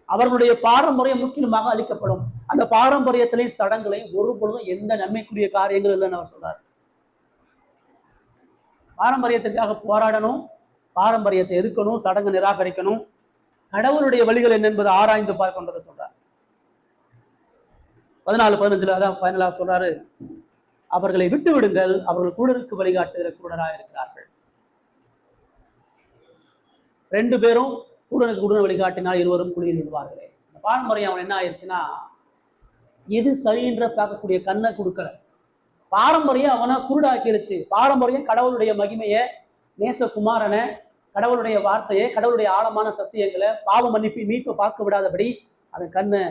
அவர்களுடைய பாரம்பரியம் முற்றிலுமாக அளிக்கப்படும். அந்த பாரம்பரியத்திலையும் சடங்குலையும் ஒரு பொழுதும் எந்த நன்மைக்குரிய காரியங்கள் இல்லைன்னு அவர் சொல்றார். பாரம்பரியத்திற்காக போராடணும், பாரம்பரியத்தை எதிர்க்கணும், சடங்கு நிராகரிக்கணும், கடவுளுடைய வழிகள் என்ன என்பதை ஆராய்ந்து பார்க்கின்றதை சொல்றார். 14-15 அதான் ஃபைனலா சொல்றாரு, அவர்களை விட்டு விடுங்கள், அவர்கள் குருடருக்கு வழிகாட்டுகிற குருடராக இருக்கிறார்கள். 2 பேரும் குருடனுக்கு குருடன் வழிகாட்டினால் இருவரும் குழியில் விடுவார்களே. இந்த பாரம்பரியம் அவன் என்ன ஆயிடுச்சுன்னா, எது சரின்ற பார்க்கக்கூடிய கண்ணை கொடுக்கல. பாரம்பரியம் அவனை குருடாக்கிருச்சு. பாரம்பரியம் கடவுளுடைய மகிமையை, நேசகுமாரனை, கடவுளுடைய வார்த்தையை, கடவுளுடைய ஆழமான சத்தியங்களை, பாவ மன்னிப்பு, மீட்பை பார்க்க விடாதபடி அவன் கண்ணை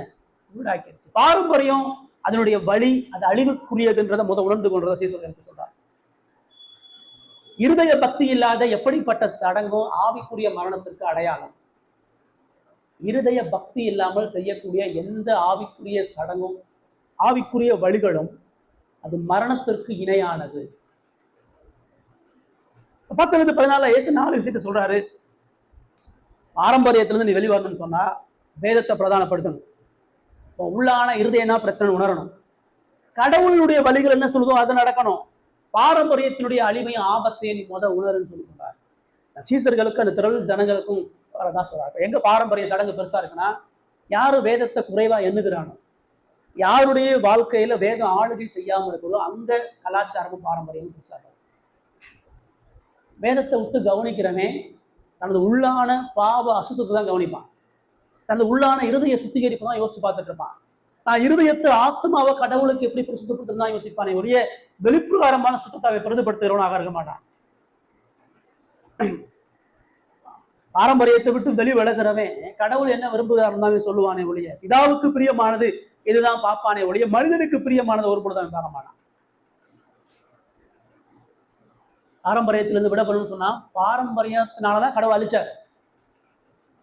குருடாக்கிருச்சு. பாரம்பரியம் அதனுடைய வழி அது அழிவுக்குரியதுன்றதை உணர்ந்து கொண்டதை சீசர்களுக்கு சொல்றார். இருதய பக்தி இல்லாத எப்படிப்பட்ட சடங்கும் ஆவிக்குரிய மரணத்திற்கு அடையாளம். இருதய பக்தி இல்லாமல் செய்யக்கூடிய எந்த ஆவிக்குரிய சடங்கும் ஆவிக்குரிய வழிகளும் அது மரணத்திற்கு இணையானது. 10-14 இயேசு 4 விஷயத்தை சொல்றாரு. பாரம்பரியத்திலிருந்து நீ வெளிவரணும்னு சொன்னா வேதத்தை பிரதானப்படுத்தணும். உள்ளான இருதயம் தான் பிரச்சனை உணரணும். கடவுளுடைய வழிகள் என்ன சொல்லுதோ அது நடக்கணும். பாரம்பரியத்தினுடைய அழிவையும் ஆபத்தையும் நீ உணருன்னு சொல்லி சொல்றாரு. சீசர்களுக்கு அந்த திரள் ஜனங்களுக்கும் தான் சொல்றாரு. எங்க பாரம்பரிய சடங்கு பெருசா இருக்குன்னா, யாரு வேதத்தை குறைவா எண்ணுகிறானோ, யாருடைய வாழ்க்கையில வேதம் ஆளுகை செய்யாமல் இருக்கிறதோ அந்த கலாச்சாரமும் பாரம்பரியமும் பெருசா இருக்கும். வேதத்தை விட்டு கவனிக்கிறவனே தனது உள்ளான பாவ அசுத்தத்தை தான் கவனிப்பான். தனது உள்ளான இருதய சுத்திகரிப்பு தான் யோசிச்சு பார்த்துட்டு இருப்பான். நான் இருதயத்தை ஆத்மாவை கடவுளுக்கு எப்படி சுத்தப்பட்டு தான் யோசிப்பானே ஒழிய வெளிப்பிரகாரமான சுத்தத்தை பிரதிபடுத்துகிறவனாக இருக்க மாட்டான். பாரம்பரியத்தை விட்டு வெளி விலகிறவன் கடவுள் என்ன விரும்புகிறார் தான் சொல்லுவானே ஒழிய பிதாவுக்கு பிரியமானது இதுதான் பார்ப்பானே ஒழிய மனிதனுக்கு பிரியமானது ஒரு பொழுதுதான் பார்க்க மாட்டான். பாரம்பரியத்திலிருந்து விடப்படும் சொன்னா பாரம்பரியத்தினாலதான் கடவுள் அழிச்சார்.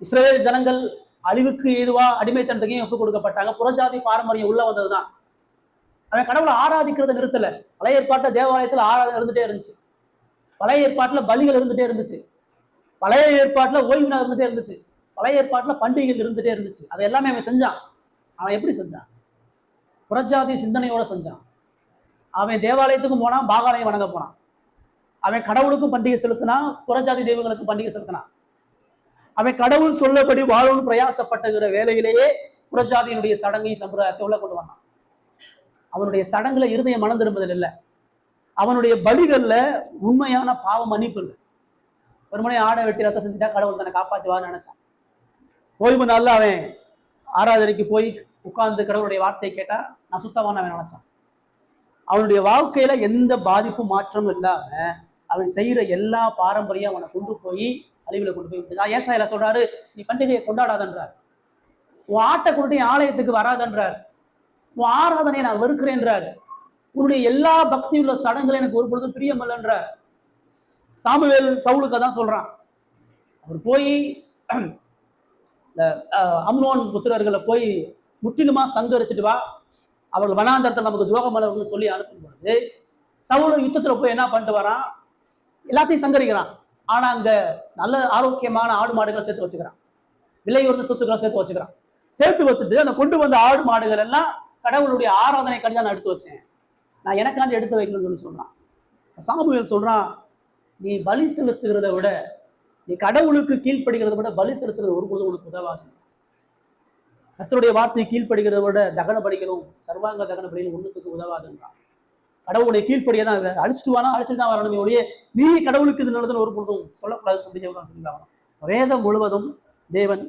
இஸ்ரவேல் ஜனங்கள் அழிவுக்கு ஏதுவா அடிமைத்தனத்துக்கையும் ஒப்புக் கொடுக்கப்பட்டாங்க. புறஜாதி பாரம்பரியம் உள்ள வந்ததுதான். அவன் கடவுளை ஆராதிக்கிறத நிறுத்தல. பழைய ஏற்பாட்டுல தேவாலயத்துல ஆராதனை இருந்துட்டே இருந்துச்சு, பழைய ஏற்பாட்டுல பலிகள் இருந்துட்டே இருந்துச்சு, பழைய ஏற்பாட்டுல ஓய்வு நாள் இருந்துட்டே இருந்துச்சு, பழைய ஏற்பாட்டுல பண்டிகைகள் இருந்துட்டே இருந்துச்சு. அதை எல்லாமே அவன் செஞ்சான். அவன் எப்படி செஞ்சான்? புறஜாதி சிந்தனையோட செஞ்சான். அவன் தேவாலயத்துக்கும் போனான், பாகாலயம் வணங்க போனான். அவன் கடவுளுக்கும் பண்டிகை செலுத்தினான், புறஜாதி தெய்வங்களுக்கும் பண்டிகை செலுத்தினான். அவன் கடவுள் சொல்லபடி வாழணும்னு பிரயாசப்பட்டுகிற வேலையிலேயே புறஜாதியினுடைய சடங்கையும் சம்பிரதாயத்தை உள்ள கொண்டு வந்தான். அவனுடைய சடங்குல இருதயம் மனம் திரும்புதல் இல்லை. அவனுடைய பலிகள்ல உண்மையான பாவ மன்னிப்பு இல்லை. ஒரு மணி ஆடை வெட்டி ரத்த செஞ்சுட்டா கடவுள் தன்னை காப்பாற்றுவான்னு நினைச்சான். ஓய்வு நாள்ல அவன் ஆராதனைக்கு போய் உட்கார்ந்து கடவுளுடைய வார்த்தையை கேட்டா நான் சுத்தமான அவன் நினைச்சான். அவனுடைய வாழ்க்கையில எந்த பாதிப்பும் மாற்றமும் இல்லாம அவன் செய்யற எல்லா பாரம்பரியம் அவனை கொண்டு போய் அழிவுல கொண்டு போய் விட்டு. ஏசாயில சொல்றாரு, நீ பண்டிகையை கொண்டாடாதன்றார், உன் ஆட்டை கொண்டு ஆலயத்துக்கு வராதன்றார், உன் ஆராதனையை நான் வெறுக்கிறேன்றாரு, உன்னுடைய எல்லா பக்தியுள்ள சடங்குல எனக்கு ஒரு பொழுதும் பிரியமில்லைன்றார். சாமுவேல் சவுலுக்கு தான் சொல்றான். அவர் போய் அம்னோன் புத்திரர்களை போய் முற்றிலுமா சங்கரிச்சுட்டு வா, அவர்கள் வனாந்தரத்தில் நமக்கு துரோகம் பண்ணணும்னு சொல்லி அனுப்பும் பொழுது சவுல் யுத்தத்துல போய் என்ன பண்ணிட்டு வரான்? எல்லாத்தையும் சங்கரிக்கிறான். ஆனா அங்க நல்ல ஆரோக்கியமான ஆடு மாடுகளை சேர்த்து வச்சுக்கிறான், விலையுறந்த சொத்துக்களை சேர்த்து வச்சுக்கிறான். சேர்த்து வச்சுட்டு அந்த கொண்டு வந்த ஆடு மாடுகள் எல்லாம் கடவுளுடைய ஆராதனை கடி தான் நான் எடுத்து வச்சேன், நான் எனக்காண்டி எடுத்து வைக்கணும்னு சொல்லி சொல்றான். சாமுவேல் சொல்றான், நீ பலி செலுத்துகிறத விட, நீ கடவுளுக்கு கீழ்ப்படுகிறத விட பலி செலுத்துறது ஒரு பொழுது உனக்கு உதவாது. கர்த்தருடைய வார்த்தையை கீழ்ப்படுகிறத விட தகன படிக்கணும், சர்வாங்க தகன படிக்கணும் ஒன்றுத்துக்கு உதவாதுன்றான். கடவுளுடைய கீழ்ப்படியை தான் அழிச்சிட்டு வானா அழிச்சிட்டு தான் வரணுமே ஒழிய நீ கடவுளுக்கு இது நல்லதுன்னு ஒரு பொழுதும் சொல்லக்கூடாது. சந்திக்க வேதம் முழுவதும் தேவன்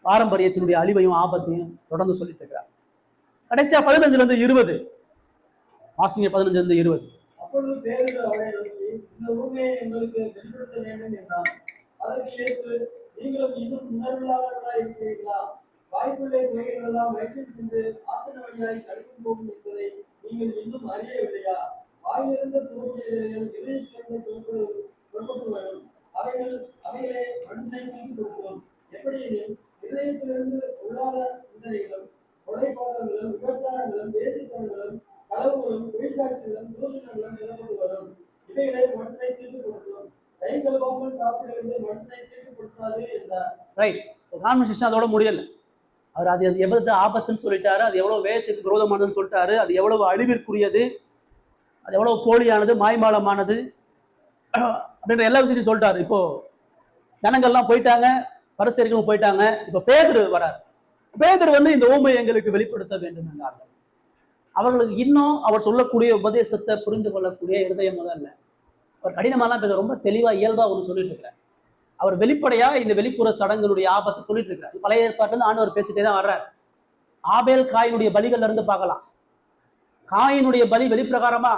பாரம்பரியத்தினுடைய அழிவையும் ஆபத்தையும் தொடர்ந்து சொல்லிட்டு இருக்கிறார். கடைசியா 15-20 வாசிங்க. 15-20 அப்பொழுது பேதுரு அவரை நோக்கி, இந்த உண்மையை எங்களுக்கு வெளிப்படுத்த வேண்டும் என்றான். அதற்கு இயேசு, நீங்களும் இன்னும் உணர்வில்லாதவர்களாய் இருக்கிறீர்களா? வாய்க்குள்ளே நுழைகிறதெல்லாம் வயிற்றில் சென்று ஆசன வழியாய் கடிந்து போகும் என்பதை நீங்கள் இன்னும் அறியவில்லையா? வாயிலிருந்து தோன்றியவைகள் இதயத்திலிருந்து புறப்பட்டு வரும். அவைகளே மண்ணை தீட்டுப்படுத்தும். எப்படியெனில் இதயத்திலிருந்து உள்ளாத சிந்தனைகளும், கொலைபாதகங்களும், விபச்சாரங்களும், வேசித்தனங்களும், களவுகளும், பொய்ச்சாட்சிகளும், தூஷணங்களும் புறப்பட்டு வரும். இவைகளே மனுஷனை தீட்டுப்படுத்தும். கை கழுவாமல் சாப்பிடுவது மனுஷனை தீட்டுப்படுத்தாது என்றார். ரைட். கான்வர்சேஷன் அதோட முடியல. அவர் அது எவ்வளவு ஆபத்துன்னு சொல்லிட்டாரு, அது எவ்வளவு வேதத்துக்கு விரோதமானதுன்னு சொல்லிட்டாரு, அது எவ்வளவு அழிவிற்குரியது, அது எவ்வளவு போலியானது, மாய்மாலமானது அப்படின்ற எல்லா விஷயத்தையும் சொல்லிட்டாரு. இப்போ ஜனங்கள்லாம் போயிட்டாங்க, பரிசேயர்களும் போயிட்டாங்க. இப்போ பேதுரு வரார். பேதுரு இந்த ஊமையை எங்களுக்கு வெளிப்படுத்த வேண்டும் என்றார்கள். அவர்களுக்கு இன்னும் அவர் சொல்லக்கூடிய உபதேசத்தை புரிந்து கொள்ளக்கூடிய இருதயம் முதல்ல. அவர் கடினமாலாம் பேச ரொம்ப தெளிவா இயல்பா ஒன்று சொல்லிட்டு இருக்கிறார். அவர் வெளிப்படையா இந்த வெளிப்புற சடங்குகளுடைய ஆபத்தை சொல்லிட்டு இருக்கிறார். பழைய ஏற்பாட்டுல ஆண்டவர் பேசிட்டே தான் வர்றார். ஆபேல் காயினுடைய பலிகள்ல இருந்து பார்க்கலாம். காயினுடைய பலி வெளிப்பிரகாரமா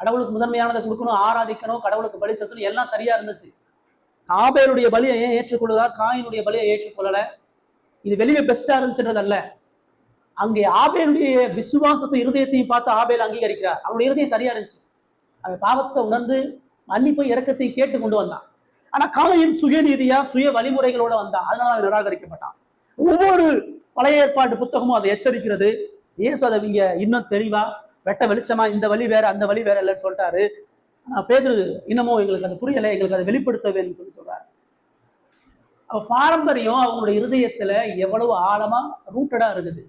கடவுளுக்கு முதன்மையானதை கொடுக்கணும், ஆராதிக்கணும், கடவுளுக்கு பலி செலுத்தணும், எல்லாம் சரியா இருந்துச்சு. ஆபேலுடைய பலியை ஏன் ஏற்றுக்கொள்ளுதா, காயினுடைய பலியை ஏற்றுக்கொள்ளல? இது வெளியே பெஸ்டா இருந்துச்சுன்றதல்ல. அங்கே ஆபேலுடைய விசுவாசத்தை இருதயத்தையும் பார்த்து ஆபேல் அங்கீகரிக்கிறார். அவனுடைய இருதயம் சரியா இருந்துச்சு. அவன் பாவத்தை உணர்ந்து மன்னிப்பை இரக்கத்தை கேட்டு கொண்டு வந்தான். ஆனா காயின் சுயநீதியா சுய வழிமுறைகளோட வந்தான். அதனால அவன் நிராகரிக்கப்பட்டான். ஒவ்வொரு பழைய ஏற்பாட்டு புத்தகமும் அதை எச்சரிக்கிறது. இயேசு அதை இங்க இன்னும் தெளிவா வெட்ட வெளிச்சமா இந்த வழி வேற அந்த வழி வேற இல்லைன்னு சொல்லிட்டாரு. பேதுரு இன்னமும் எங்களுக்கு அது புரியலை, எங்களுக்கு அதை வெளிப்படுத்த வேணும்னு சொல்றாரு. அவ பாரம்பரியம் அவங்களுடைய இருதயத்துல எவ்வளவு ஆழமா ரூட்டடா இருக்குது.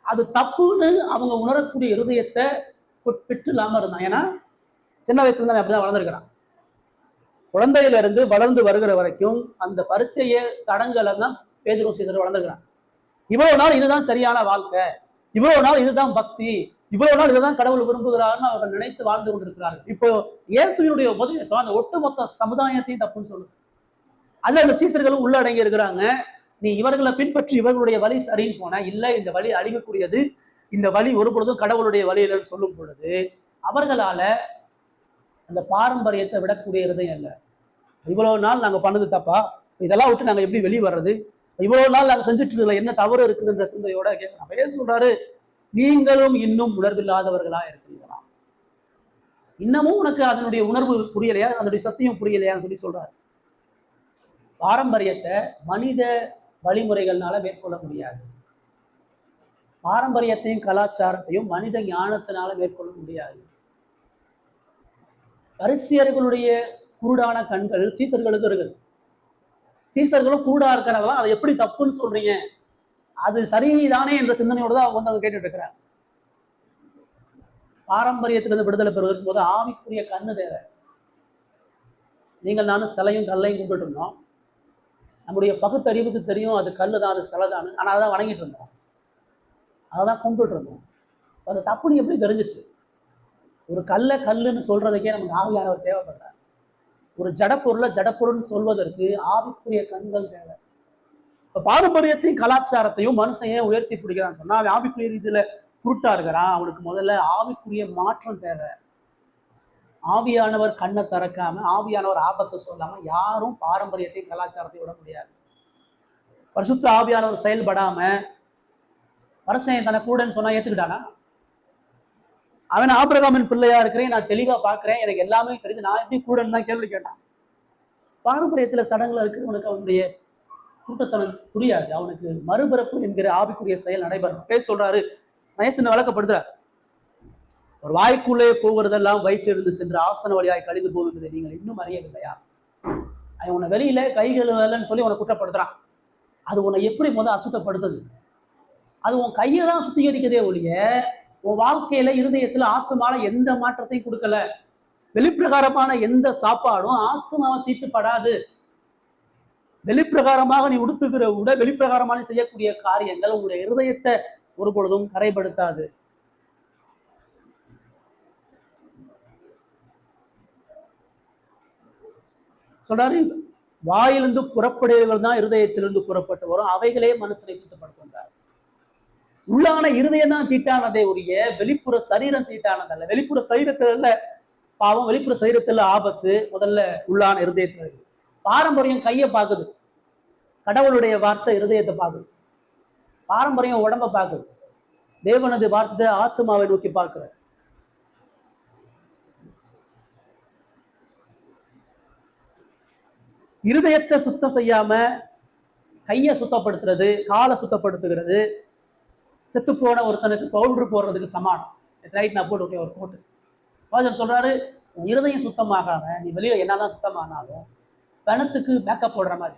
அது தப்புன்னு அவங்க உணரக்கூடிய இருதயத்தை பெற்று இல்லாம இருந்தான். ஏன்னா சின்ன வயசுல இருந்து அப்படிதான் வளர்ந்துருக்கிறான். குழந்தையில இருந்து வளர்ந்து வருகிற வரைக்கும் அந்த பரிசைய சடங்குகளை தான் பேதுரு சீசர் வளர்ந்துருக்கிறான். இவ்வளவு நாள் இதுதான் சரியான வாழ்க்கை, இவ்வளவு நாள் இதுதான் பக்தி, இவ்வளவு நாள் இதுதான் கடவுள் விரும்புகிறாருன்னு அவர்கள் நினைத்து வாழ்ந்து கொண்டிருக்கிறார்கள். இப்போ இயேசுவினுடைய உபதேசம் அந்த ஒட்டுமொத்த சமுதாயத்தையும் தப்புன்னு சொல்லுது. அதுல அந்த சீசர்களும் உள்ளடங்கி இருக்கிறாங்க. நீ இவர்களை பின்பற்றி இவர்களுடைய வழி சரின்னு போன, இல்லை இந்த வழி அழிவுக்குரியது, இந்த வழி ஒரு பொழுதும் கடவுளுடைய வழி இல்லைன்னு சொல்லும் பொழுது அவர்களால அந்த பாரம்பரியத்தை விடக்கூடிய இருதயம் இல்லை. இவ்வளவு நாள் நாங்க பண்ணது தப்பா, இதெல்லாம் விட்டு நாங்க எப்படி வெளியே வர்றது, இவ்வளவு நாள் நாங்க செஞ்சுட்டு இருக்கல என்ன தவறு இருக்குதுன்ற சிந்தையோட கேட்கலாம். சொல்றாரு, நீங்களும் இன்னும் உணர்வில்லாதவர்களா இருக்கிறீங்களா? இன்னமும் உனக்கு அதனுடைய உணர்வு புரியலையா, அதனுடைய சத்தியம் புரியலையான்னு சொல்லி சொல்றாரு. பாரம்பரியத்தை மனித வழிமுறைகள்னால மேற்கொள்ள முடியாது. பாரம்பரியத்தையும் கலாச்சாரத்தையும் மனித ஞானத்தினால மேற்கொள்ள முடியாது. பரிசேயர்களுடைய குருடான கண்கள் சீசர்களுக்கு இருக்குது. சீசர்களும் குருடா இருக்கிறனால அதை எப்படி தப்புன்னு சொல்றீங்க, அது சரிதானே என்ற சிந்தனையோட தான் அவங்க அதை கேட்டுட்டு இருக்கிறாங்க. பாரம்பரியத்திலிருந்து விடுதலை பெறுவதற்கு போது ஆவிக்குரிய கண்ணு தேவை. நீங்கள் நானும் சிலையும் கல்லையும் கும்பிட்டு இருந்தோம். நம்முடைய பகுத்தறிவுக்கு தெரியும் அது கல்லு தான், அது சிலை தான். ஆனால் அதான் வணங்கிட்டு இருந்தோம், அதான் கும்பிட்டு இருந்தோம். அது தப்புன்னு எப்படி தெரிஞ்சிச்சு? ஒரு கல்லை கல்லுன்னு சொல்றதுக்கே நமக்கு ஆவியானவர் தேவைப்படுறார். ஒரு ஜடப்பொருளை ஜடப்பொருள்னு சொல்வதற்கு ஆவிக்குரிய கண்கள் தேவை. இப்ப பாரம்பரியத்தையும் கலாச்சாரத்தையும் மனுஷன் உயர்த்தி பிடிக்கிறான்னு சொன்னா அவன் ஆவிக்குரிய ரீதியில குருட்டா இருக்கிறான். அவனுக்கு முதல்ல ஆவிக்குரிய மாற்றம் தேவை. ஆவியானவர் கண்ணை திறக்காம, ஆவியானவர் ஆபத்தை சொல்லாம யாரும் பாரம்பரியத்தையும் கலாச்சாரத்தையும் விட முடியாது. பரிசுத்த ஆவியானவர் செயல்படாம மனுஷன் தன்னை கூடன்னு சொன்னா ஏத்துக்கிட்டானா? அவன் ஆபிரகாமின் பிள்ளையா இருக்கிறேன், நான் தெளிவா பாக்குறேன், எனக்கு எல்லாமே தெரியுது, நான் எப்படி கூடன்னு தான் கேள்வி கேட்டான். பாரம்பரியத்துல சடங்குல இருக்கிறவனுக்கு அவனுடைய கூட்டத்தனம் புரியாது. அவனுக்கு மறுபிறப்பு என்கிற ஆவிக்குரிய செயல் நடைபெறும். பேச சொல்றாரு, நயசனை வழக்கப்படுத்துறார். ஒரு வாய்க்குள்ளே போகிறதெல்லாம் வயிற்றிலிருந்து சென்று ஆசன வழியாய் கழிந்து போகுது, நீங்கள் இன்னும் அறியவில்லையா? அவன் உன்னை வெளியில கைகள் வரலன்னு சொல்லி உன்னை குற்றப்படுத்துறான். அது உன்னை எப்படி அசுத்தப்படுத்துது? அது உன் கையை தான் சுத்திகரிக்கதே ஒழிய உன் வாழ்க்கையில இருதயத்துல ஆத்மால எந்த மாற்றத்தையும் கொடுக்கல. வெளிப்பிரகாரமான எந்த சாப்பாடும் ஆத்மாவை தீட்டுப்படாது. வெளிப்பிரகாரமாக நீ உடுத்துகிற உட, வெளிப்பிரகாரமான செய்யக்கூடிய காரியங்கள் உங்களுடைய இருதயத்தை ஒரு பொழுதும் கரைப்படுத்தாது. சொல்றாரு, வாயிலிருந்து புறப்படுகிறவர்கள் தான் இருதயத்திலிருந்து புறப்பட்டு வரும், அவைகளே மனுஷனை தீட்டுப்படுத்துகின்றார். உள்ளான இருதயம் தான் தீட்டானதே உரிய வெளிப்புற சரீரம் தீட்டானதல்ல. வெளிப்புற சரீரத்துல பாவம் வெளிப்புற சரீரத்துல ஆபத்து முதல்ல உள்ளான இருதயத்துல இருக்கு. பாரம்பரியம் கையை பார்க்குது, கடவுளுடைய வார்த்தை இருதயத்தை பார்க்குது. பாரம்பரியம் உடம்ப பார்க்குது, தேவனது வார்த்தை ஆத்மாவை நோக்கி பார்க்கிற. இருதயத்தை சுத்தம் செய்யாம கையை சுத்தப்படுத்துறது, காலை சுத்தப்படுத்துகிறது செத்து போன ஒருத்தனுக்கு பவுடர் போடுறதுக்கு சமானம். ரைட், நான் போட்டு ஒரு போட்டு பாஜர் சொல்றாரு, இருதயம் சுத்தமாகாம நீ வெளியே என்னதான் சுத்தமானாலும் பணத்துக்கு மேக்கப் போடுற மாதிரி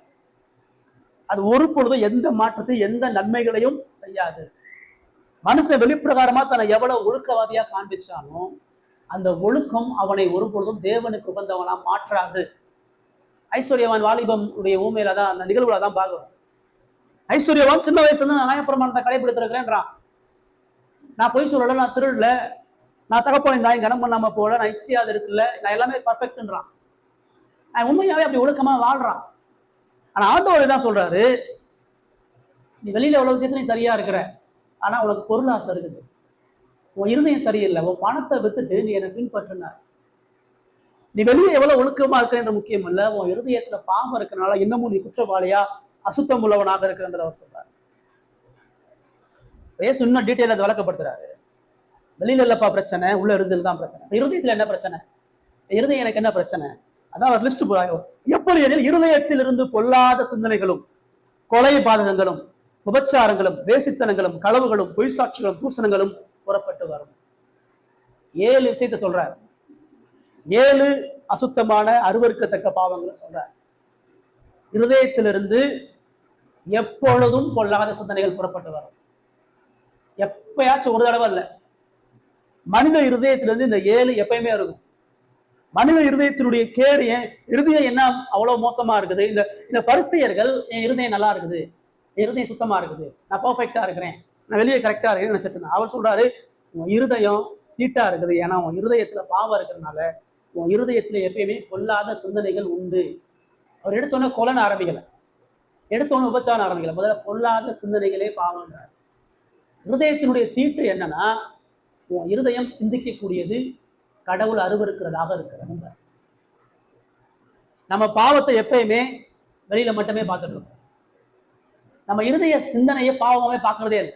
அது ஒரு பொழுதும் எந்த மாற்றத்தையும் எந்த நன்மைகளையும் செய்யாது. மனுஷன் வெளிப்பிரகாரமா தன்னை எவ்வளவு ஒழுக்கவாதியா காண்பிச்சாலும் அந்த ஒழுக்கம் அவனை ஒரு பொழுதும் தேவனுக்கு உகந்தவனா மாற்றாது. ஐஸ்வர்யவான் வாலிபம் உடைய ஊமையில தான் அந்த நிகழ்வுல தான் பார்க்கிறோம். ஐஸ்வர்யவான் சின்ன வயசுல இருந்து நான் நியாயப்பிரமாணத்தை கடைபிடித்திருக்கிறேன்றான். நான் பொய் சொல்லல, நான் திருடல, நான் தகப்பன் தாய் கனம் பண்ணாம போல, நான் இச்சையாது இருக்குல்ல, நான் எல்லாமே பர்ஃபெக்ட்ன்றான். நான் உண்மையாவே அப்படி ஒழுக்கமா வாழ்றான். ஆனா ஆண்டவர் என்ன சொல்றாரு, நீ வெளியில எவ்வளவு விஷயத்துல நீ சரியா இருக்கிற, ஆனா உனக்கு பொருளாசை இருக்குது, உன் இருதயம் சரியில்லை, உன் பணத்தை வித்துட்டு நீ என்னை பின்பற்றின. நீ வெளியே எவ்வளவு ஒழுக்கமா இருக்கிற முக்கியம் இல்ல, உன் இருதயத்துல பாவம் இருக்கிறனால இன்னமும் நீ குற்றவாளியா அசுத்தம் உள்ளவனாக இருக்கிறன்றதை அவர் சொல்றாரு. ஏசு இன்னும் டீட்டெயில் அதை விளக்கப்படுத்துறாரு. வெளியில இல்லப்பா பிரச்சனை, உள்ள இருந்தது தான் பிரச்சனை. இருதயத்துல என்ன பிரச்சனை, இருதயம் எனக்கு என்ன பிரச்சனை, அதான் அவர் லிஸ்ட் போறாங்க. எப்படி இருதயத்தில் இருந்து பொல்லாத சிந்தனைகளும் கொலை பாதகங்களும் விபச்சாரங்களும் வேசித்தனங்களும் களவுகளும் பொய் சாட்சிகளும் தூசணங்களும் புறப்பட்டு வரும். 7 விஷயத்தை சொல்றார். 7 அசுத்தமான அருவருக்கத்தக்க பாவங்கள் சொல்றார். இருதயத்திலிருந்து எப்பொழுதும் பொல்லாத சிந்தனைகள் புறப்பட்டு வரும். எப்பயாச்சும் ஒரு தடவை இல்லை, மனித இருதயத்திலிருந்து இந்த 7 எப்பயுமே இருக்கும். மனித இருதயத்தினுடைய கேடு, என் இருதயம் என்ன அவ்வளவு மோசமா இருக்குது, இந்த பரிசேயர்கள் என் இருதயம் நல்லா இருக்குது, என் இருதயம் சுத்தமா இருக்குது, நான் பர்ஃபெக்டா இருக்கிறேன், நான் வெளியே கரெக்டா இருக்கேன்னு நினைச்சிட்டு அவர் சொல்றாரு, உன் இருதயம் தீட்டா இருக்குது. ஏன்னா உன் இருதயத்துல பாவம் இருக்கிறதுனால உன் இருதயத்துல எப்பயுமே பொல்லாத சிந்தனைகள் உண்டு. அவர் எடுத்தோன்னே கொலன்னு ஆரம்பிக்கல, எடுத்தோன்னு உபச்சாரம் ஆரம்பிக்கல, முதல்ல பொல்லாத சிந்தனைகளே பாவம்ன்றார். இருதயத்தினுடைய தீட்டு என்னன்னா, உன் இருதயம் சிந்திக்கக்கூடியது கடவுள் அருவருக்கிறதாக இருக்கிறது. நம்ம பாவத்தை எப்பயுமே வெளியில மட்டுமே பார்த்துட்டு இருக்கோம். நம்ம இருதய சிந்தனையை பாவமாவே பார்க்கறதே இல்லை.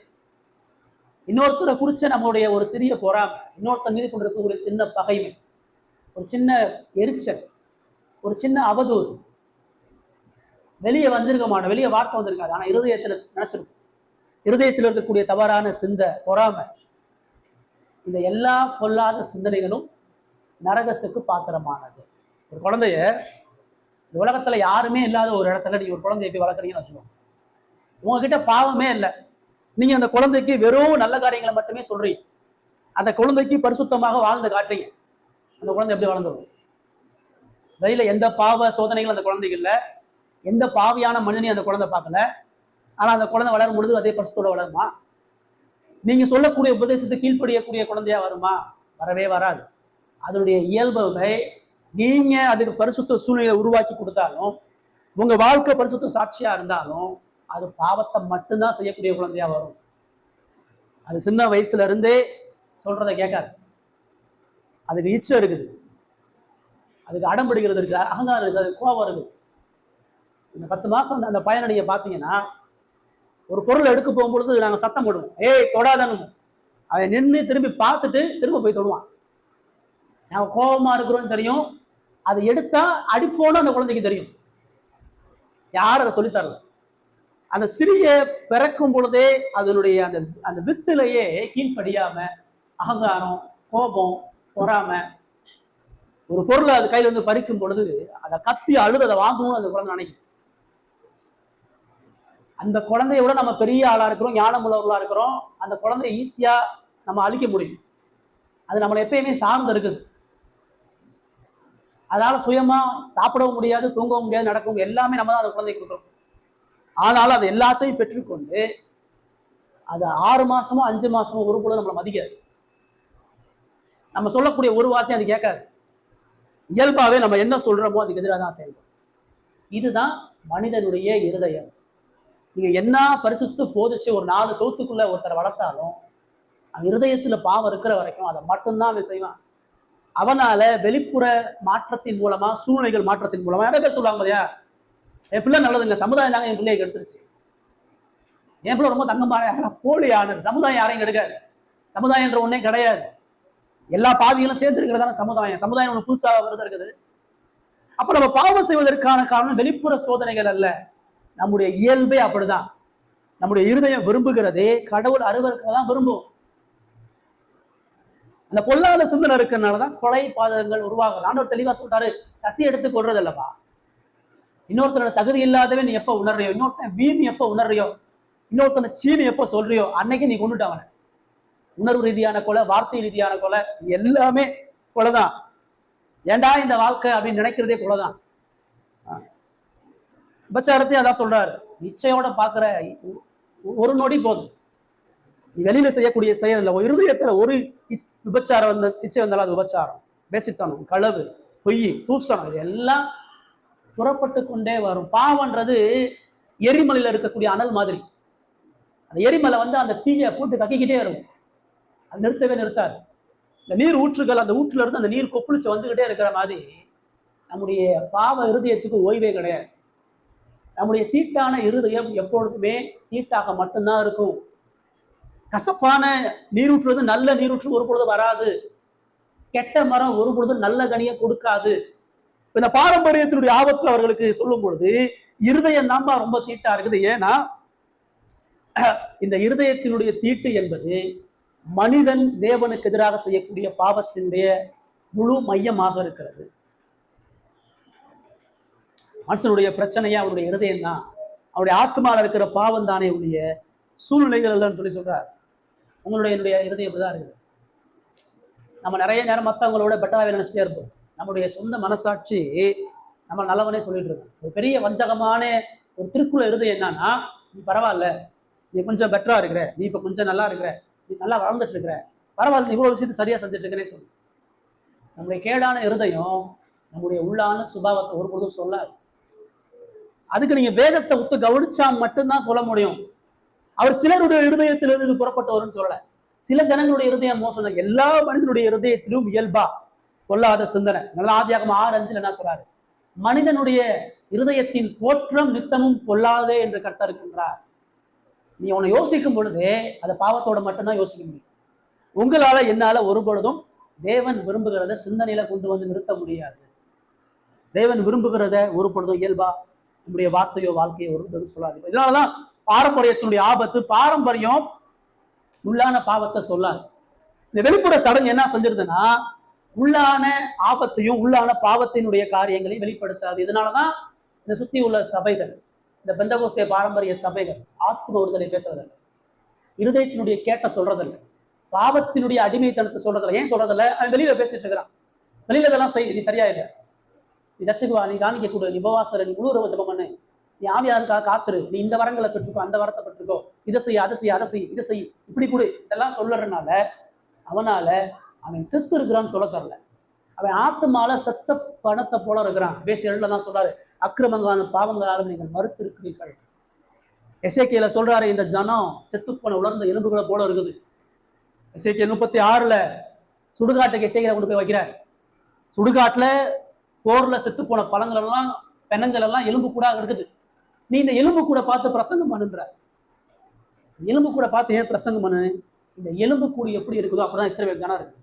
இன்னொருத்தரை குறிச்ச நம்மளுடைய ஒரு சிறிய பொறாமை, இன்னொருத்தர் மீது கொண்டிருக்கக்கூடிய சின்ன பகைமை, ஒரு சின்ன எரிச்சல், ஒரு சின்ன அவதூறு வெளியே வந்திருக்க மாட்டோம், வெளியே வார்த்தை வந்திருக்காது, ஆனா இருதயத்துல நினைச்சிருக்கும். இருதயத்தில் இருக்கக்கூடிய தவறான சிந்தை, பொறாமை, இந்த எல்லா பொல்லாத சிந்தனைகளும் நரகத்துக்கு பாத்திரமானது. ஒரு குழந்தைய உலகத்துல யாருமே இல்லாத ஒரு இடத்துல நீங்க ஒரு குழந்தைய போய் வளர்க்குறீங்கன்னு வச்சுக்கோங்க. உங்ககிட்ட பாவமே இல்லை, நீங்க அந்த குழந்தைக்கு வெறும் நல்ல காரியங்களை மட்டுமே சொல்றீங்க, அந்த குழந்தைக்கு பரிசுத்தமாக வாழ்ந்து காட்டுறீங்க, அந்த குழந்தை எப்படி வளர்ந்துடும்? வெளியில எந்த பாவ சோதனைகள் அந்த குழந்தைக்கு இல்லை, எந்த பாவியான மனிதனையும் அந்த குழந்தை பார்க்கல, ஆனா அந்த குழந்தை வளரும் பொழுது அதே பரிசுத்தோட வளருமா? நீங்க சொல்லக்கூடிய உபதேசத்தை கீழ்ப்படியக்கூடிய குழந்தையா வருமா? வரவே வராது. அதனுடைய இயல்பை நீங்க அதுக்கு பரிசுத்த சூழ்நிலையை உருவாக்கி கொடுத்தாலும், உங்க வாழ்க்கை பரிசுத்த சாட்சியா இருந்தாலும், அது பாவத்தை மட்டும்தான் செய்யக்கூடிய குழந்தையா வரும். அது சின்ன வயசுல இருந்தே சொல்றதை கேட்காது, அதுக்கு இச்சை இருக்குது, அதுக்கு அடம் பிடிக்கிறது இருக்கு, அகங்காரம் இருக்குது, அது கோபம் இருக்குது. இந்த 10 மாசம் அந்த பையனை நீங்க பாத்தீங்கன்னா, ஒரு பொருள் எடுக்க போகும்பொழுது நாங்க சத்தம் போடுவோம், ஏய் தொடாதன்னு. அவன் நின்று திரும்பி பார்த்துட்டு திரும்ப போய் தொடுவான். நாங்க கோபமா இருக்கிறோம்னு தெரியும், அதை எடுத்தா அடிப்போன்னு அந்த குழந்தைக்கு தெரியும். யாரும் அதை சொல்லித்தரல. அந்த சிறிய பிறக்கும் பொழுதே அதனுடைய அந்த அந்த வித்திலேயே கீழ்ப்படியாம அகங்காரம், கோபம், பொறாம, ஒரு பொருளை அது கையில இருந்து பறிக்கும் பொழுது அதை கத்தி அழுது அதை வாங்கணும்னு அந்த குழந்தை நினைக்கும். அந்த குழந்தைய விட நம்ம பெரிய ஆளா இருக்கிறோம், ஞானம் உள்ளவர்களா இருக்கிறோம், அந்த குழந்தைய ஈஸியா நம்ம அழிக்க முடியும். அது நம்மளை எப்பயுமே சார்ந்து இருக்குது. அதனால சுயமா சாப்பிடவும் முடியாது, தூங்கவும் முடியாது, நடக்கவும் எல்லாமே நம்ம தான் அந்த குழந்தைக்கு கொடுக்குறோம். ஆனாலும் அது எல்லாத்தையும் பெற்றுக்கொண்டு அது 6 மாசமோ 5 மாசமோ ஒரு பொழுது நம்மளை மதிக்காது. நம்ம சொல்லக்கூடிய ஒரு வார்த்தையும் அது கேட்காது. இயல்பாவே நம்ம என்ன சொல்றோமோ அதுக்கு எதிராக தான் செயல்படும். இதுதான் மனிதனுடைய இருதயம். நீங்க என்ன பரிசுத்து போதிச்சு ஒரு 4 சவுத்துக்குள்ள ஒருத்தரை வளர்த்தாலும், அவன் இருதயத்துல பாவம் இருக்கிற வரைக்கும் அதை மட்டும்தான் அவன் செய்வான். அவனால வெளிப்புற மாற்றத்தின் மூலமா, சூழ்நிலைகள் மாற்றத்தின் மூலமா நிறைய பேர் சொல்லுவாங்க இல்லையா, என் பிள்ளை நல்லதுங்க, சமுதாயம் தாங்க என் பிள்ளையை கெடுத்துருச்சு, என் பிள்ளை ரொம்ப தங்கமான போலியானது, சமுதாயம் யாரையும் கெடுக்காது, சமுதாயம்ன்ற ஒன்னே கிடையாது, எல்லா பாவிகளும் சேர்ந்து இருக்கிறதான சமுதாயம், சமுதாயம் ஒண்ணு புதுசா வருது இருக்குது. அப்ப நம்ம பாவம் செய்வதற்கான காரணம் வெளிப்புற சோதனைகள் அல்ல, நம்முடைய இயல்பே அப்படிதான். நம்முடைய இருதயம் விரும்புகிறதே கடவுள் அருவருக்கதான் விரும்பும். அந்த பொல்லாத சிந்தனை இருக்கிறதுனாலதான் கொலை பாதகங்கள் உருவாகுது. ஆண்டவர் தெளிவா சொல்றாரு, கத்தி எடுத்து கொள்றது இல்லப்பா. இன்னொருத்தரோட தகுதி இல்லாதவே நீ எப்ப உணர்றியோ, இன்னொருத்தன் வீண் எப்ப உணர்றியோ, இன்னொருத்தனை சீனி எப்ப சொல்றியோ, அன்னைக்கு நீ கொண்டுட்டவன. உணர்வு ரீதியான கொலை, வார்த்தை ரீதியான கொலை, எல்லாமே கொலைதான். ஏண்டா இந்த வாழ்க்கை அப்படின்னு நினைக்கிறதே கொலைதான். விபச்சாரத்தையும் அதான் சொல்றாரு, இச்சையோட பாக்குற ஒரு நொடி போதும், நீ வெளியில செய்யக்கூடிய செயல் இல்லை, இருதயத்துல ஒரு விபச்சாரம் வந்த சிச்சை வந்தாலும் அது விபச்சாரம், பேசித்தனம், களவு, பொய், தூசணம், இது எல்லாம் புறப்பட்டு கொண்டே வரும். பாவன்றது எரிமலையில இருக்கக்கூடிய அனல் மாதிரி. அந்த எரிமலை அந்த தீயை போட்டு கக்கிக்கிட்டே இருக்கும், அது நிறுத்தவே நிறுத்தாது. இந்த நீர் ஊற்றுகள், அந்த ஊற்றுல இருந்து அந்த நீர் கொப்பளிச்சு வந்துகிட்டே இருக்கிற மாதிரி நம்முடைய பாவ இருதயத்துக்கு ஓய்வே கிடையாது. நம்முடைய தீட்டான இருதயம் எப்பொழுதுமே தீட்டாக மட்டும்தான் இருக்கும். கசப்பான நீரூற்று நல்ல நீரூற்று ஒரு பொழுது வராது, கெட்ட மரம் ஒரு பொழுது நல்ல கனியை கொடுக்காது. இந்த பாரம்பரியத்தினுடைய ஆபத்து அவர்களுக்கு சொல்லும் பொழுது இருதயம் தான் ரொம்ப தீட்டா இருக்குது. ஏன்னா இந்த இருதயத்தினுடைய தீட்டு என்பது மனிதன் தேவனுக்கு எதிராக செய்யக்கூடிய பாவத்தினுடைய முழு மையமாக இருக்கிறது. மனுஷனுடைய பிரச்சனையா அவருடைய இருதயம் தான், அவருடைய ஆத்மாவில் இருக்கிற பாவம் தானே உடைய சூழ்நிலைகள் இல்லைன்னு சொல்றார். உங்களுடைய என்னுடைய இருதயம் இப்படிதான் இருக்குது. நம்ம நிறைய நேரம் மற்றவங்களோட பெட்டராகவே நினைச்சிட்டே இருப்போம். நம்முடைய சொந்த மனசாட்சி நம்ம நல்லவனே சொல்லிட்டு இருக்கோம். ஒரு பெரிய வஞ்சகமான ஒரு திருக்குள்ள இருதயம் என்னன்னா, நீ பரவாயில்ல, நீ கொஞ்சம் பெட்டரா இருக்கிற, நீ இப்ப கொஞ்சம் நல்லா இருக்கிற, நீ நல்லா வளர்ந்துட்டு இருக்கிற, பரவாயில்ல, நீ இவ்வளவு விஷயத்தை சரியா செஞ்சுட்டு இருக்கிறேன்னு சொல்லு. நம்முடைய கேடான இருதயம் நம்முடைய உள்ளான சுபாவத்தை ஒரு பொழுதும் சொல்லாது. அதுக்கு நீங்க வேதத்தை ஒத்து கவனிச்சா மட்டும்தான் சொல்ல முடியும். அவர் சிலருடைய இருதயத்திலிருந்து புறப்பட்டவர்னு சொல்லல. சில ஜனங்களுடைய இருதயம் மோசம் தான். எல்லா மனிதனுடைய இருதயத்திலும் இயல்பா கொல்லாத சிந்தனை. நல்லா ஆதியாகமம் 6:5 என்ன சொல்றாரு, மனிதனுடைய இருதயத்தின் தோற்றம் நித்தமும் கொல்லாதே என்று கர்த்தர் இருக்கின்றார். நீ உன்னை யோசிக்கும் பொழுதே அதை பாவத்தோட மட்டும்தான் யோசிக்க முடியும். உங்களால என்னால ஒரு பொழுதும் தேவன் விரும்புகிறத சிந்தனையில கொண்டு வந்து நிறுத்த முடியாது. தேவன் விரும்புகிறத ஒரு பொழுதும் இயல்பா நம்முடைய வார்த்தையோ வாழ்க்கையோ ஒரு பொழுதும் சொல்லாது. இதனாலதான் பாரம்பரியத்தினுடைய ஆபத்து. பாரம்பரியம் உள்ளான பாவத்தை சொல்லாது. இந்த வெளிப்புற சடங்கு என்ன செஞ்சிருதுன்னா, உள்ளான ஆபத்தையும் உள்ளான பாவத்தினுடைய காரியங்களையும் வெளிப்படுத்தாது. இதனாலதான் இந்த சுத்தி உள்ள சபைகள், இந்த பெந்தகோஸ்தே பாரம்பரிய சபைகள் ஆத்ம விடுதலை பேசுறதில்லை, இருதயத்தினுடைய கேட்ட சொல்றதில்லை, பாவத்தினுடைய அடிமைத்தனத்தை சொல்றதில்லை. ஏன் சொல்றதில்லை? அவன் வெளியில பேசிட்டு இருக்கிறான், வெளியில இதெல்லாம் செய், நீ சரியா இல்லை, நீ சர்ச்சுக்கு வா, நீ காணிக்க கொடு, நீ உபவாசம், நீ முழு ஜெபம் பண்ணு, நீ ஆவியாருக்காக காத்துரு, நீ இந்த வரங்களை பெற்றுக்கோ, அந்த வரத்தை பெற்றுக்கோ, இதை செய், அதை செய், அதை செய், இதை செய், இப்படி கொடு, இதெல்லாம் சொல்றதுனால அவனால அவன் செத்து இருக்கிறான்னு சொல்ல தரல. அவன் ஆத்துமால செத்த பணத்தை போல இருக்கிறான். பேசி தான் சொல்றாரு, அக்கிரமங்கான பாவங்களாலும் நீங்கள் மறுத்து இருக்கிறீர்கள். எசேக்கியேல சொல்றாரு, இந்த ஜனம் செத்துப்போன உலர்ந்த எலும்புகளை போல இருக்குது. எசேக்கியேல் 36 சுடுகாட்டுக்கு எசேக்கியேலை கொண்டு போய் வைக்கிறார். சுடுகாட்டுல போர்ல செத்து போன பழங்கள் எல்லாம், பெணங்கள் எல்லாம் எலும்பு கூட இருக்குது. நீ இந்த எலும்பு கூட பார்த்து பிரசங்கம் பண்ணுன்ற, எலும்பு கூட பார்த்து ஏன் பிரசங்கம் பண்ணு? இந்த எலும்பு கூடி எப்படி இருக்குதோ அப்படிதான் இஸ்ரவேல் ஜனம் இருக்கு.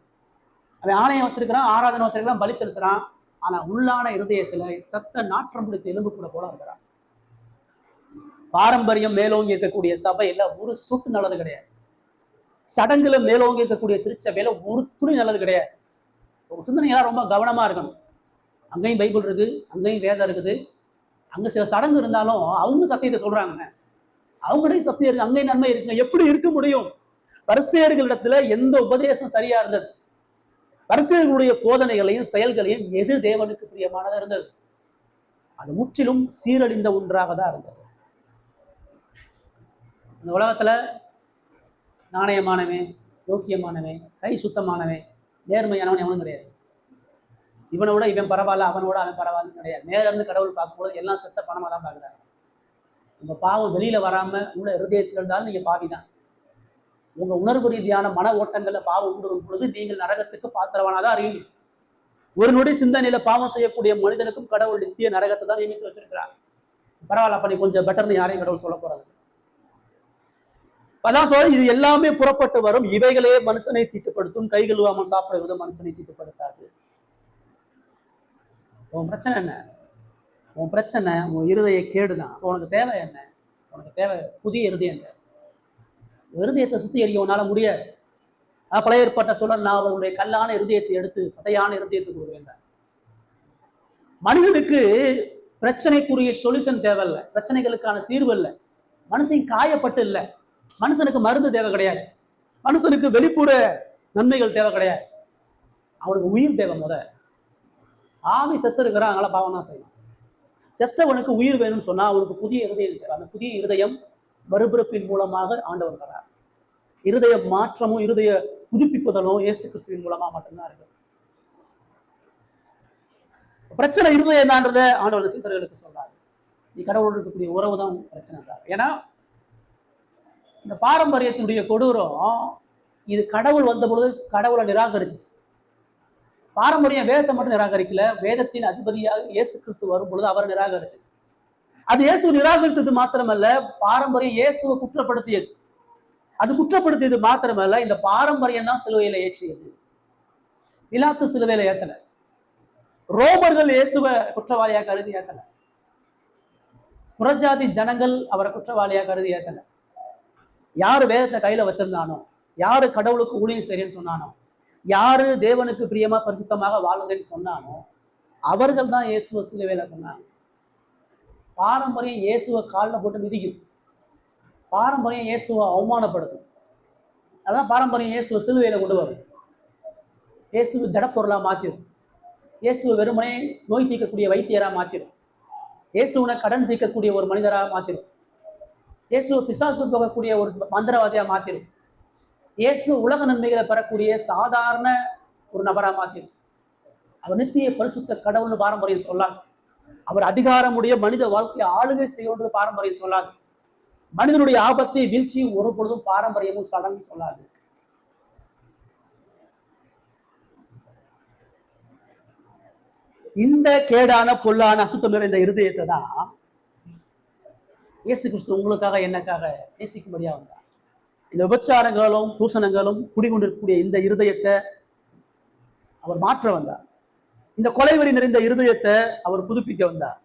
அவன் ஆலயம் வச்சிருக்கிறான், ஆராதனை வச்சிருக்கிறான், பலி செலுத்துறான், ஆனா உள்ளான இருதயத்துல சத்த நாற்றம் பிடித்த எலும்பு கூட போல இருக்கிறான். பாரம்பரியம் மேலோங்கி இருக்கக்கூடிய சபையில ஒரு சூட்டு நல்லது கிடையாது. சடங்குல மேலோங்கி இருக்கக்கூடிய திருச்சபையில ஒரு துணி நல்லது கிடையாது. ஒரு சிந்தனையெல்லாம் ரொம்ப கவனமா இருக்கணும். அங்கேயும் பைபிள் இருக்கு, அங்கேயும் வேதம் இருக்குது, அங்க சில சடங்கு இருந்தாலும் அவங்க சத்தியத்தை சொல்றாங்க, அவங்களுடைய சத்தியம் இருக்கு, அங்கேயும் நன்மை இருக்குங்க. எப்படி இருக்க முடியும்? பரிசேயர்களிடத்துல எந்த உபதேசம் சரியா இருந்தது? பரிசேயர்களுடைய போதனைகளையும் செயல்களையும் எது தேவனுக்கு பிரியமானதா இருந்தது? அது முற்றிலும் சீரழிந்த ஒன்றாக தான் இருந்தது. இந்த உலகத்துல நாணயமானவன், யோக்கியமானவன், கை சுத்தமானவன், நேர்மையானவன் எவனும் கிடையாது. இவனை விட இவன் பரவாயில்ல, அவனோட அவன் பரவாயில்ல கிடையாது. நேரம் இருந்து கடவுள் பார்க்கும்போது எல்லாம் செத்த பணமா தான் பார்க்குறாங்க. உங்க பாவம் வெளியில வராம உள்ள இருதயத்தில் இருந்தாலும் நீங்க பாவிதான். உங்க உணர்வு ரீதியான மன ஓட்டங்கள்ல பாவம் உண்டு பொழுது நீங்கள் நரகத்துக்கு பாத்திரவானாதான் அறிவீங்க. ஒரு நொடி சிந்தனையில பாவம் செய்யக்கூடிய மனிதனுக்கும் கடவுள் நித்திய நரகத்தை தான் நியமித்து வச்சிருக்கிறார். பரவாயில்ல, அப்ப நீ கொஞ்சம் பெட்டர்னு யாரையும் கடவுள் சொல்ல போறாது. அதான் சொல்ற, இது எல்லாமே புறப்பட்டு வரும், இவைகளே மனுஷனை தீட்டுப்படுத்தும், கை கழுவாமல் சாப்பிடுவது மனுஷனை தீட்டுப்படுத்தாது. உன் பிரச்சனை என்ன? உன் பிரச்சனை உன் இருதய கேடுதான். உனக்கு தேவை என்ன? உனக்கு தேவை புதிய இருதயம். இருதயத்தை சுத்தி எறிய உன்னால முடியாது. பழைய ஏற்பட்ட சொல்ல, நான் அவருடைய கல்லான இருதயத்தை எடுத்து சதையான இருதயத்தை கொடுக்குறேன். மனிதனுக்கு பிரச்சனைக்குரிய சொல்யூஷன் தேவையில்லை, பிரச்சனைகளுக்கான தீர்வு இல்லை. மனுஷன் காயப்பட்டு இல்லை. மனுஷனுக்கு மருந்து தேவை கிடையாது. மனுஷனுக்கு வெளிப்புற நன்மைகள் தேவை கிடையாது. அவனுக்கு உயிர் தேவை. ஆவி செத்து இருக்கிறான், அதனால பாவம் தான் செய்யணும். செத்தவனுக்கு உயிர் வேணும்னு சொன்னா அவனுக்கு புதிய இருதயம் தேவை. அந்த புதிய இருதயம் மறுபிறப்பின் மூலமாக ஆண்டவர் தரார். இருதய மாற்றமும் இருதய புதுப்பிப்புதலும் இயேசு கிறிஸ்துவின் மூலமா மட்டும்தான் இருக்கு. பிரச்சனை இருதயம் என்னன்றத ஆண்டவர் சீசர்களுக்கு சொல்றாரு. நீ கடவுளோடு இருக்கக்கூடிய உறவு தான் பிரச்சனை. ஏன்னா இந்த பாரம்பரியத்தினுடைய கொடூரம், இது கடவுள் வந்த பொழுது கடவுளை நிராகரிச்சு. பாரம்பரியம் வேதத்தை மட்டும் நிராகரிக்கல, வேதத்தின் அதிபதியாக இயேசு கிறிஸ்து வரும் பொழுது அவரை நிராகரிச்சு. அது இயேசு நிராகரித்தது மாத்திரமல்ல, பாரம்பரியம் இயேசுவை குற்றப்படுத்தியது. அது குற்றப்படுத்தியது மாத்திரமல்ல, இந்த பாரம்பரியம் தான் சிலுவையில ஏற்றியது. பிலாத்து சிலுவையில ஏத்தல. ரோமர்கள் இயேசுவை குற்றவாளியாக கருதி ஏத்தல. புறஜாதி ஜனங்கள் அவரை குற்றவாளியாக கருதி ஏத்தல. யாரு வேதத்தை கையில வச்சிருந்தானோ, யாரு கடவுளுக்கு ஊழியம் செய்யறேன்னு சொன்னானோ, யாரு தேவனுக்கு பிரியமா பரிசுத்தமாக வாழ்றேன்னு சொன்னானோ, அவர்கள் தான் இயேசுவை சிலுவையில சொன்னாங்க. பாரம்பரியம் இயேசுவை காலில் போட்டு மிதிக்கும். பாரம்பரியம் இயேசுவை அவமானப்படுத்தும். அதான் பாரம்பரியம் இயேசுவை சிலுவையில கொண்டு வரும். இயேசுவை ஜடப்பொருளா மாத்திரும். இயேசுவை வெறுமனே நோய் தீர்க்கக்கூடிய வைத்தியரா மாத்திரும். இயேசுவனை கடன் தீர்க்கக்கூடிய ஒரு மனிதரா மாத்திரும். இயேசுவை பிசாசு போகக்கூடிய ஒரு மந்திரவாதியா மாத்திரும். இயேசு உலக நன்மைகளை பெறக்கூடிய சாதாரண ஒரு நபரா மாத்திரும். அவர் நித்திய பரிசுத்த கடவுள்னு பாரம்பரியம் சொல்லாது. அவர் அதிகாரமுடைய மனித வாழ்க்கையை ஆளுகை செய்யணுன்றது பாரம்பரியம் சொல்லாது. மனிதனுடைய ஆபத்தை வீழ்ச்சி ஒரு பொழுதும் பாரம்பரியமும் சடங்கு சொல்லாது. இந்த கேடான பொல்லான அசுத்தம் நிறைந்த இருதயத்தை தான் இயேசு கிறிஸ்து உங்களுக்காக என்னக்காக நேசிக்கும்படியா வந்தார். இந்த விபச்சாரங்களும் தூஷணங்களும் குடிகொண்டிருக்கக்கூடிய இந்த இருதயத்தை அவர் மாற்ற வந்தார். இந்த கொலைவெறி நிறைந்த இருதயத்தை அவர் புதுப்பிக்க வந்தார்.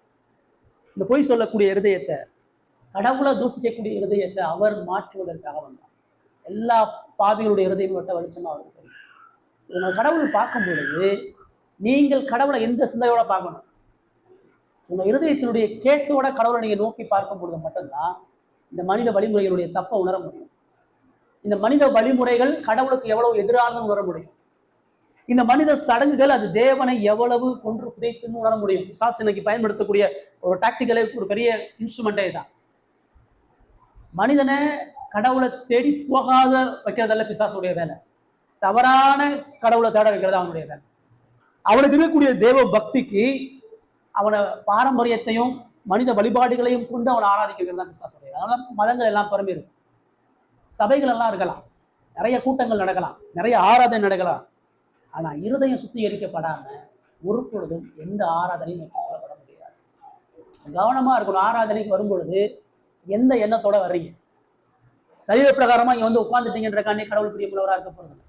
இந்த பொய் சொல்லக்கூடிய இருதயத்தை, கடவுளை தூசிக்கக்கூடிய இருதயத்தை அவர் மாற்றுவதற்காக வந்தார். எல்லா பாவிகளுடைய இருதயம் விட்ட வெளிச்சமா அவருக்கு தெரியும். உங்கள் கடவுள் பார்க்கும் பொழுது நீங்கள் கடவுளை எந்த சிந்தையோட பார்க்கணும்? உங்க இருதயத்தினுடைய கேட்டோட கடவுளை நீங்க நோக்கி பார்க்கும் பொழுது மட்டும்தான் இந்த மனித வழிமுறைகளுடைய தப்பை உணர முடியும். இந்த மனித வழிமுறைகள் கடவுளுக்கு எவ்வளவு எதிரானதுன்னு உணர முடியும். இந்த மனித சடங்குகள் அது தேவனை எவ்வளவு கொன்று புதைத்துன்னு உணர முடியும். பிசாசு இன்னைக்கு பயன்படுத்தக்கூடிய ஒரு டாக்டிக்கலே ஒரு பெரிய இன்ஸ்ட்ருமெண்டே தான். மனிதனை கடவுளை தேடி போகாத வைக்கிறதல்ல பிசாசுடைய வேலை. தவறான கடவுளை தேட வைக்கிறது அவனுடைய வேலை. அவனுக்கு இருக்கக்கூடிய தேவ பக்திக்கு அவனை பாரம்பரியத்தையும் மனித வழிபாடுகளையும் கொண்டு அவனை ஆராதிக்க வைக்கிறது தான் பிசாசுடைய. அதனால மதங்கள் எல்லாம் பரம்பி இருக்கும், சபைகள் எல்லாம் இருக்கலாம், நிறைய கூட்டங்கள் நடக்கலாம், நிறைய ஆராதனை நடக்கலாம். ஆனா இருதயம் சுத்திகரிக்கப்படாம ஒரு பொழுதும் எந்த ஆராதனையும் மேற்கொள்ளப்பட முடியாது. கவனமா இருக்கணும். ஆராதனைக்கு வரும்பொழுது எந்த எண்ணத்தோட வர்றீங்க? சரீர பிரகாரமா இங்க வந்து உட்கார்ந்துட்டீங்கன்றக்கானே கடவுள் பிரியமுள்ளவராக இருக்க போறது,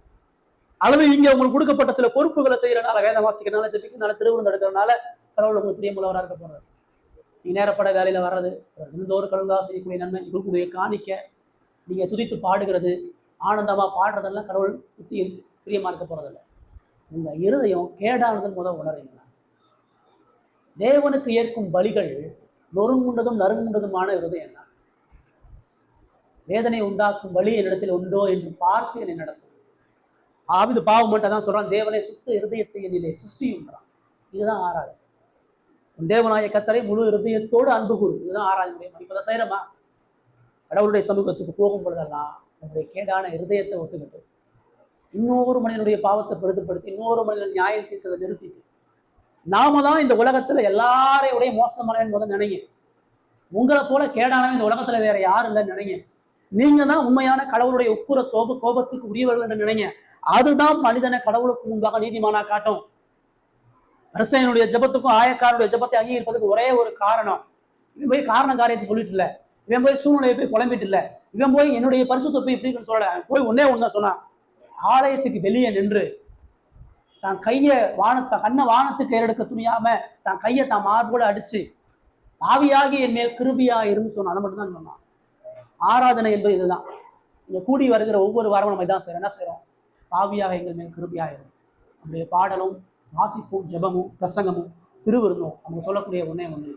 அல்லது இங்க உங்களுக்கு கொடுக்கப்பட்ட சில பொறுப்புகளை செய்யறதுனால, வேதம் வாசிக்கிறதுனால, ஜெபிக்கிறதுனால, திருவிருந்து எடுக்கிறதுனால கடவுள் உங்களுக்கு பிரியமுள்ளவராக இருக்க போறது. நீ நேரப்பட வேலையில வர்றது, தினந்தோறும் கடவுளாக செய்யக்கூடிய நன்மை, இவர்களுடைய காணிக்க, நீங்க துதித்து பாடுகிறது, ஆனந்தமா பாடுறதெல்லாம் கடவுள் சுத்தி பிரியமா இருக்க போறதில்லை. உங்க இருதயம் கேடானதன் முதல் உணர்றீங்களா? தேவனுக்கு ஏற்கும் பலிகள் நொறுங்குண்டதும் நறுங்குண்டதுமான இருதயம் தான். வேதனை உண்டாக்கும் வழி என்னிடத்தில் உண்டோ என்று பார்த்து என்னை நடத்தும். ஆவிது பாவம் மட்டும் தான் சொல்றான், தேவனை சுத்த இருதயத்தை என்னிலே சிருஷ்டின்றான். இதுதான் ஆராதனை. தேவனாய கர்த்தரை முழு இருதயத்தோடு அன்பு கூறு, இதுதான் ஆராதனை. இப்ப அதை செய்யறோமா? கடவுளுடைய சமூகத்துக்கு போகும் பொழுதெல்லாம் நம்முடைய கேடான இருதயத்தை ஒத்துக்கிட்டு, இன்னொரு மனிதனுடைய பாவத்தை பெரிதுபடுத்தி, இன்னொரு மனிதன் நியாயம் தீர்க்கிறதை நிறுத்திட்டு, நாம தான் இந்த உலகத்துல எல்லாரையோடைய மோசமானவன் முதல் நினைங்க. உங்களை போல கேடானவன் இந்த உலகத்துல வேற யாரும் இல்லைன்னு நினைங்க. நீங்க தான் உண்மையான கடவுளுடைய உப்புற கோபத்துக்கு உரியவர்கள் என்று நினைங்க. அதுதான் மனிதனை கடவுளுக்கு முன்பாக நீதிமானா காட்டும். பரிசேயனுடைய ஜெபத்துக்கும் ஆயக்காரனுடைய ஜெபத்தை அங்கீகரிப்பதற்கு ஒரே ஒரு காரணம். இவன் போய் காரணம் காரியத்தை சொல்லிட்டு இல்ல, இவன் போய் சூழ்நிலையை போய் குழம்பிட்டு இல்ல, இவன் போய் என்னுடைய பரிசுத்த போய் இப்படின்னு சொல்லல. போய் ஒன்னே ஒண்ணுதான் சொன்னான். ஆலயத்துக்கு வெளியே நின்று தான் கையை கண்ணை வானத்துக்கு ஏறெடுக்க துணியாம தான் கையை தான் மார்போடு அடிச்சு ஆவியாகி என் மேல் கிருபியா இருந்து சொன்னான். அதை மட்டும் தான் சொன்னான். ஆராதனை என்பது இதுதான். இங்க கூடி வருகிற ஒவ்வொரு வாரமும் நம்ம இதான் செய்யறோம். என்ன செய்யறோம்? ஆவியாக எங்கள் மேல் கிருபியா இருக்கும். நம்முடைய பாடலும் வாசிப்பும் ஜெபமும் பிரசங்கமும் திருவிருந்தும் அவங்க சொல்லக்கூடிய ஒன்னே ஒண்ணு,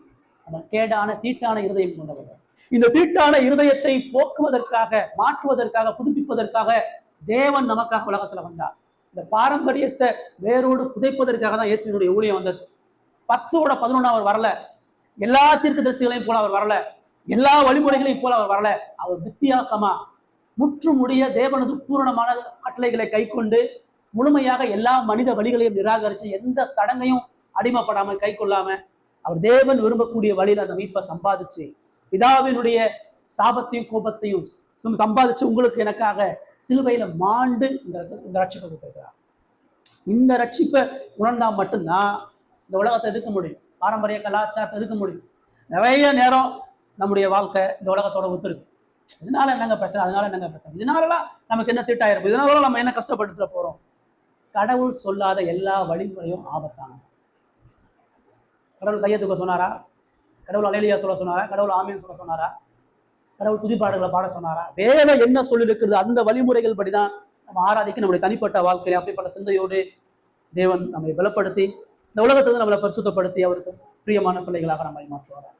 நம்ம கேடான தீட்டான இருதயம் கொண்டவர்கள். இந்த தீட்டான இருதயத்தை போக்குவதற்காக, மாற்றுவதற்காக, புதுப்பிப்பதற்காக தேவன் நமக்காக உலகத்துல வந்தார். இந்த பாரம்பரியத்தை வேரோடு புதைப்பதற்காக தான் இயேசுவினுடைய ஊழியம் வந்தது. 10ஓட 11 அவர் வரல, எல்லா தீர்க்கதரிசிகளையும் போல அவர் வரல, எல்லா வழிமுறைகளையும் போல அவர் வரல. அவர் வித்தியாசமா முற்றுமுடிய தேவனது பூரணமான கட்டளைகளை கை கொண்டு முழுமையாக எல்லா மனித வழிகளையும் நிராகரித்து எந்த சடங்கையும் அடிமைப்படாமல் கை கொள்ளாம அவர் தேவன் விரும்பக்கூடிய வழியில் அந்த மீட்பை சம்பாதிச்சு பிதாவினுடைய சாபத்தையும் கோபத்தையும் சம்பாதிச்சு உங்களுக்கு எனக்காக சிலுவையில மாண்டு இந்த ரட்சிப்பை கொடுத்திருக்கிறார். இந்த ரட்சிப்பை உணர்ந்தா மட்டும்தான் இந்த உலகத்தை எதிர்க்க முடியும், பாரம்பரிய கலாச்சாரத்தை எதிர்க்க முடியும். நிறைய நேரம் நம்முடைய வாழ்க்கை இந்த உலகத்தோட ஒத்துருக்கு. இதனால என்னங்க பிரச்சனை, அதனால என்னங்க பிரச்சனை, இதனாலலாம் நமக்கு என்ன திட்டாயிருக்கும், இதனால நம்ம என்ன கஷ்டப்பட்டுட்டு போறோம். கடவுள் சொல்லாத எல்லா வழிமுறையும் ஆபத்தானது. கடவுள் கையை தூக்க சொன்னாரா? கடவுள் அலேலியா சொல்ல சொன்னாரா? கடவுள் ஆமீன் சொல்ல சொன்னாரா? கடவுள் புது பாடல்களை பாட சொன்னாரா? வேற என்ன சொல்லி இருக்கிறது அந்த வழிமுறைகள் படிதான் நம்ம ஆராதிக்க நம்முடைய தனிப்பட்ட வாழ்க்கையில அப்படிப்பட்ட சிந்தையோடு தேவன் நம்மை பலப்படுத்தி இந்த உலகத்தை நம்மளை பரிசுத்தப்படுத்தி அவருக்கு பிரியமான பிள்ளைகளாக நம்மை மாற்றுவார்.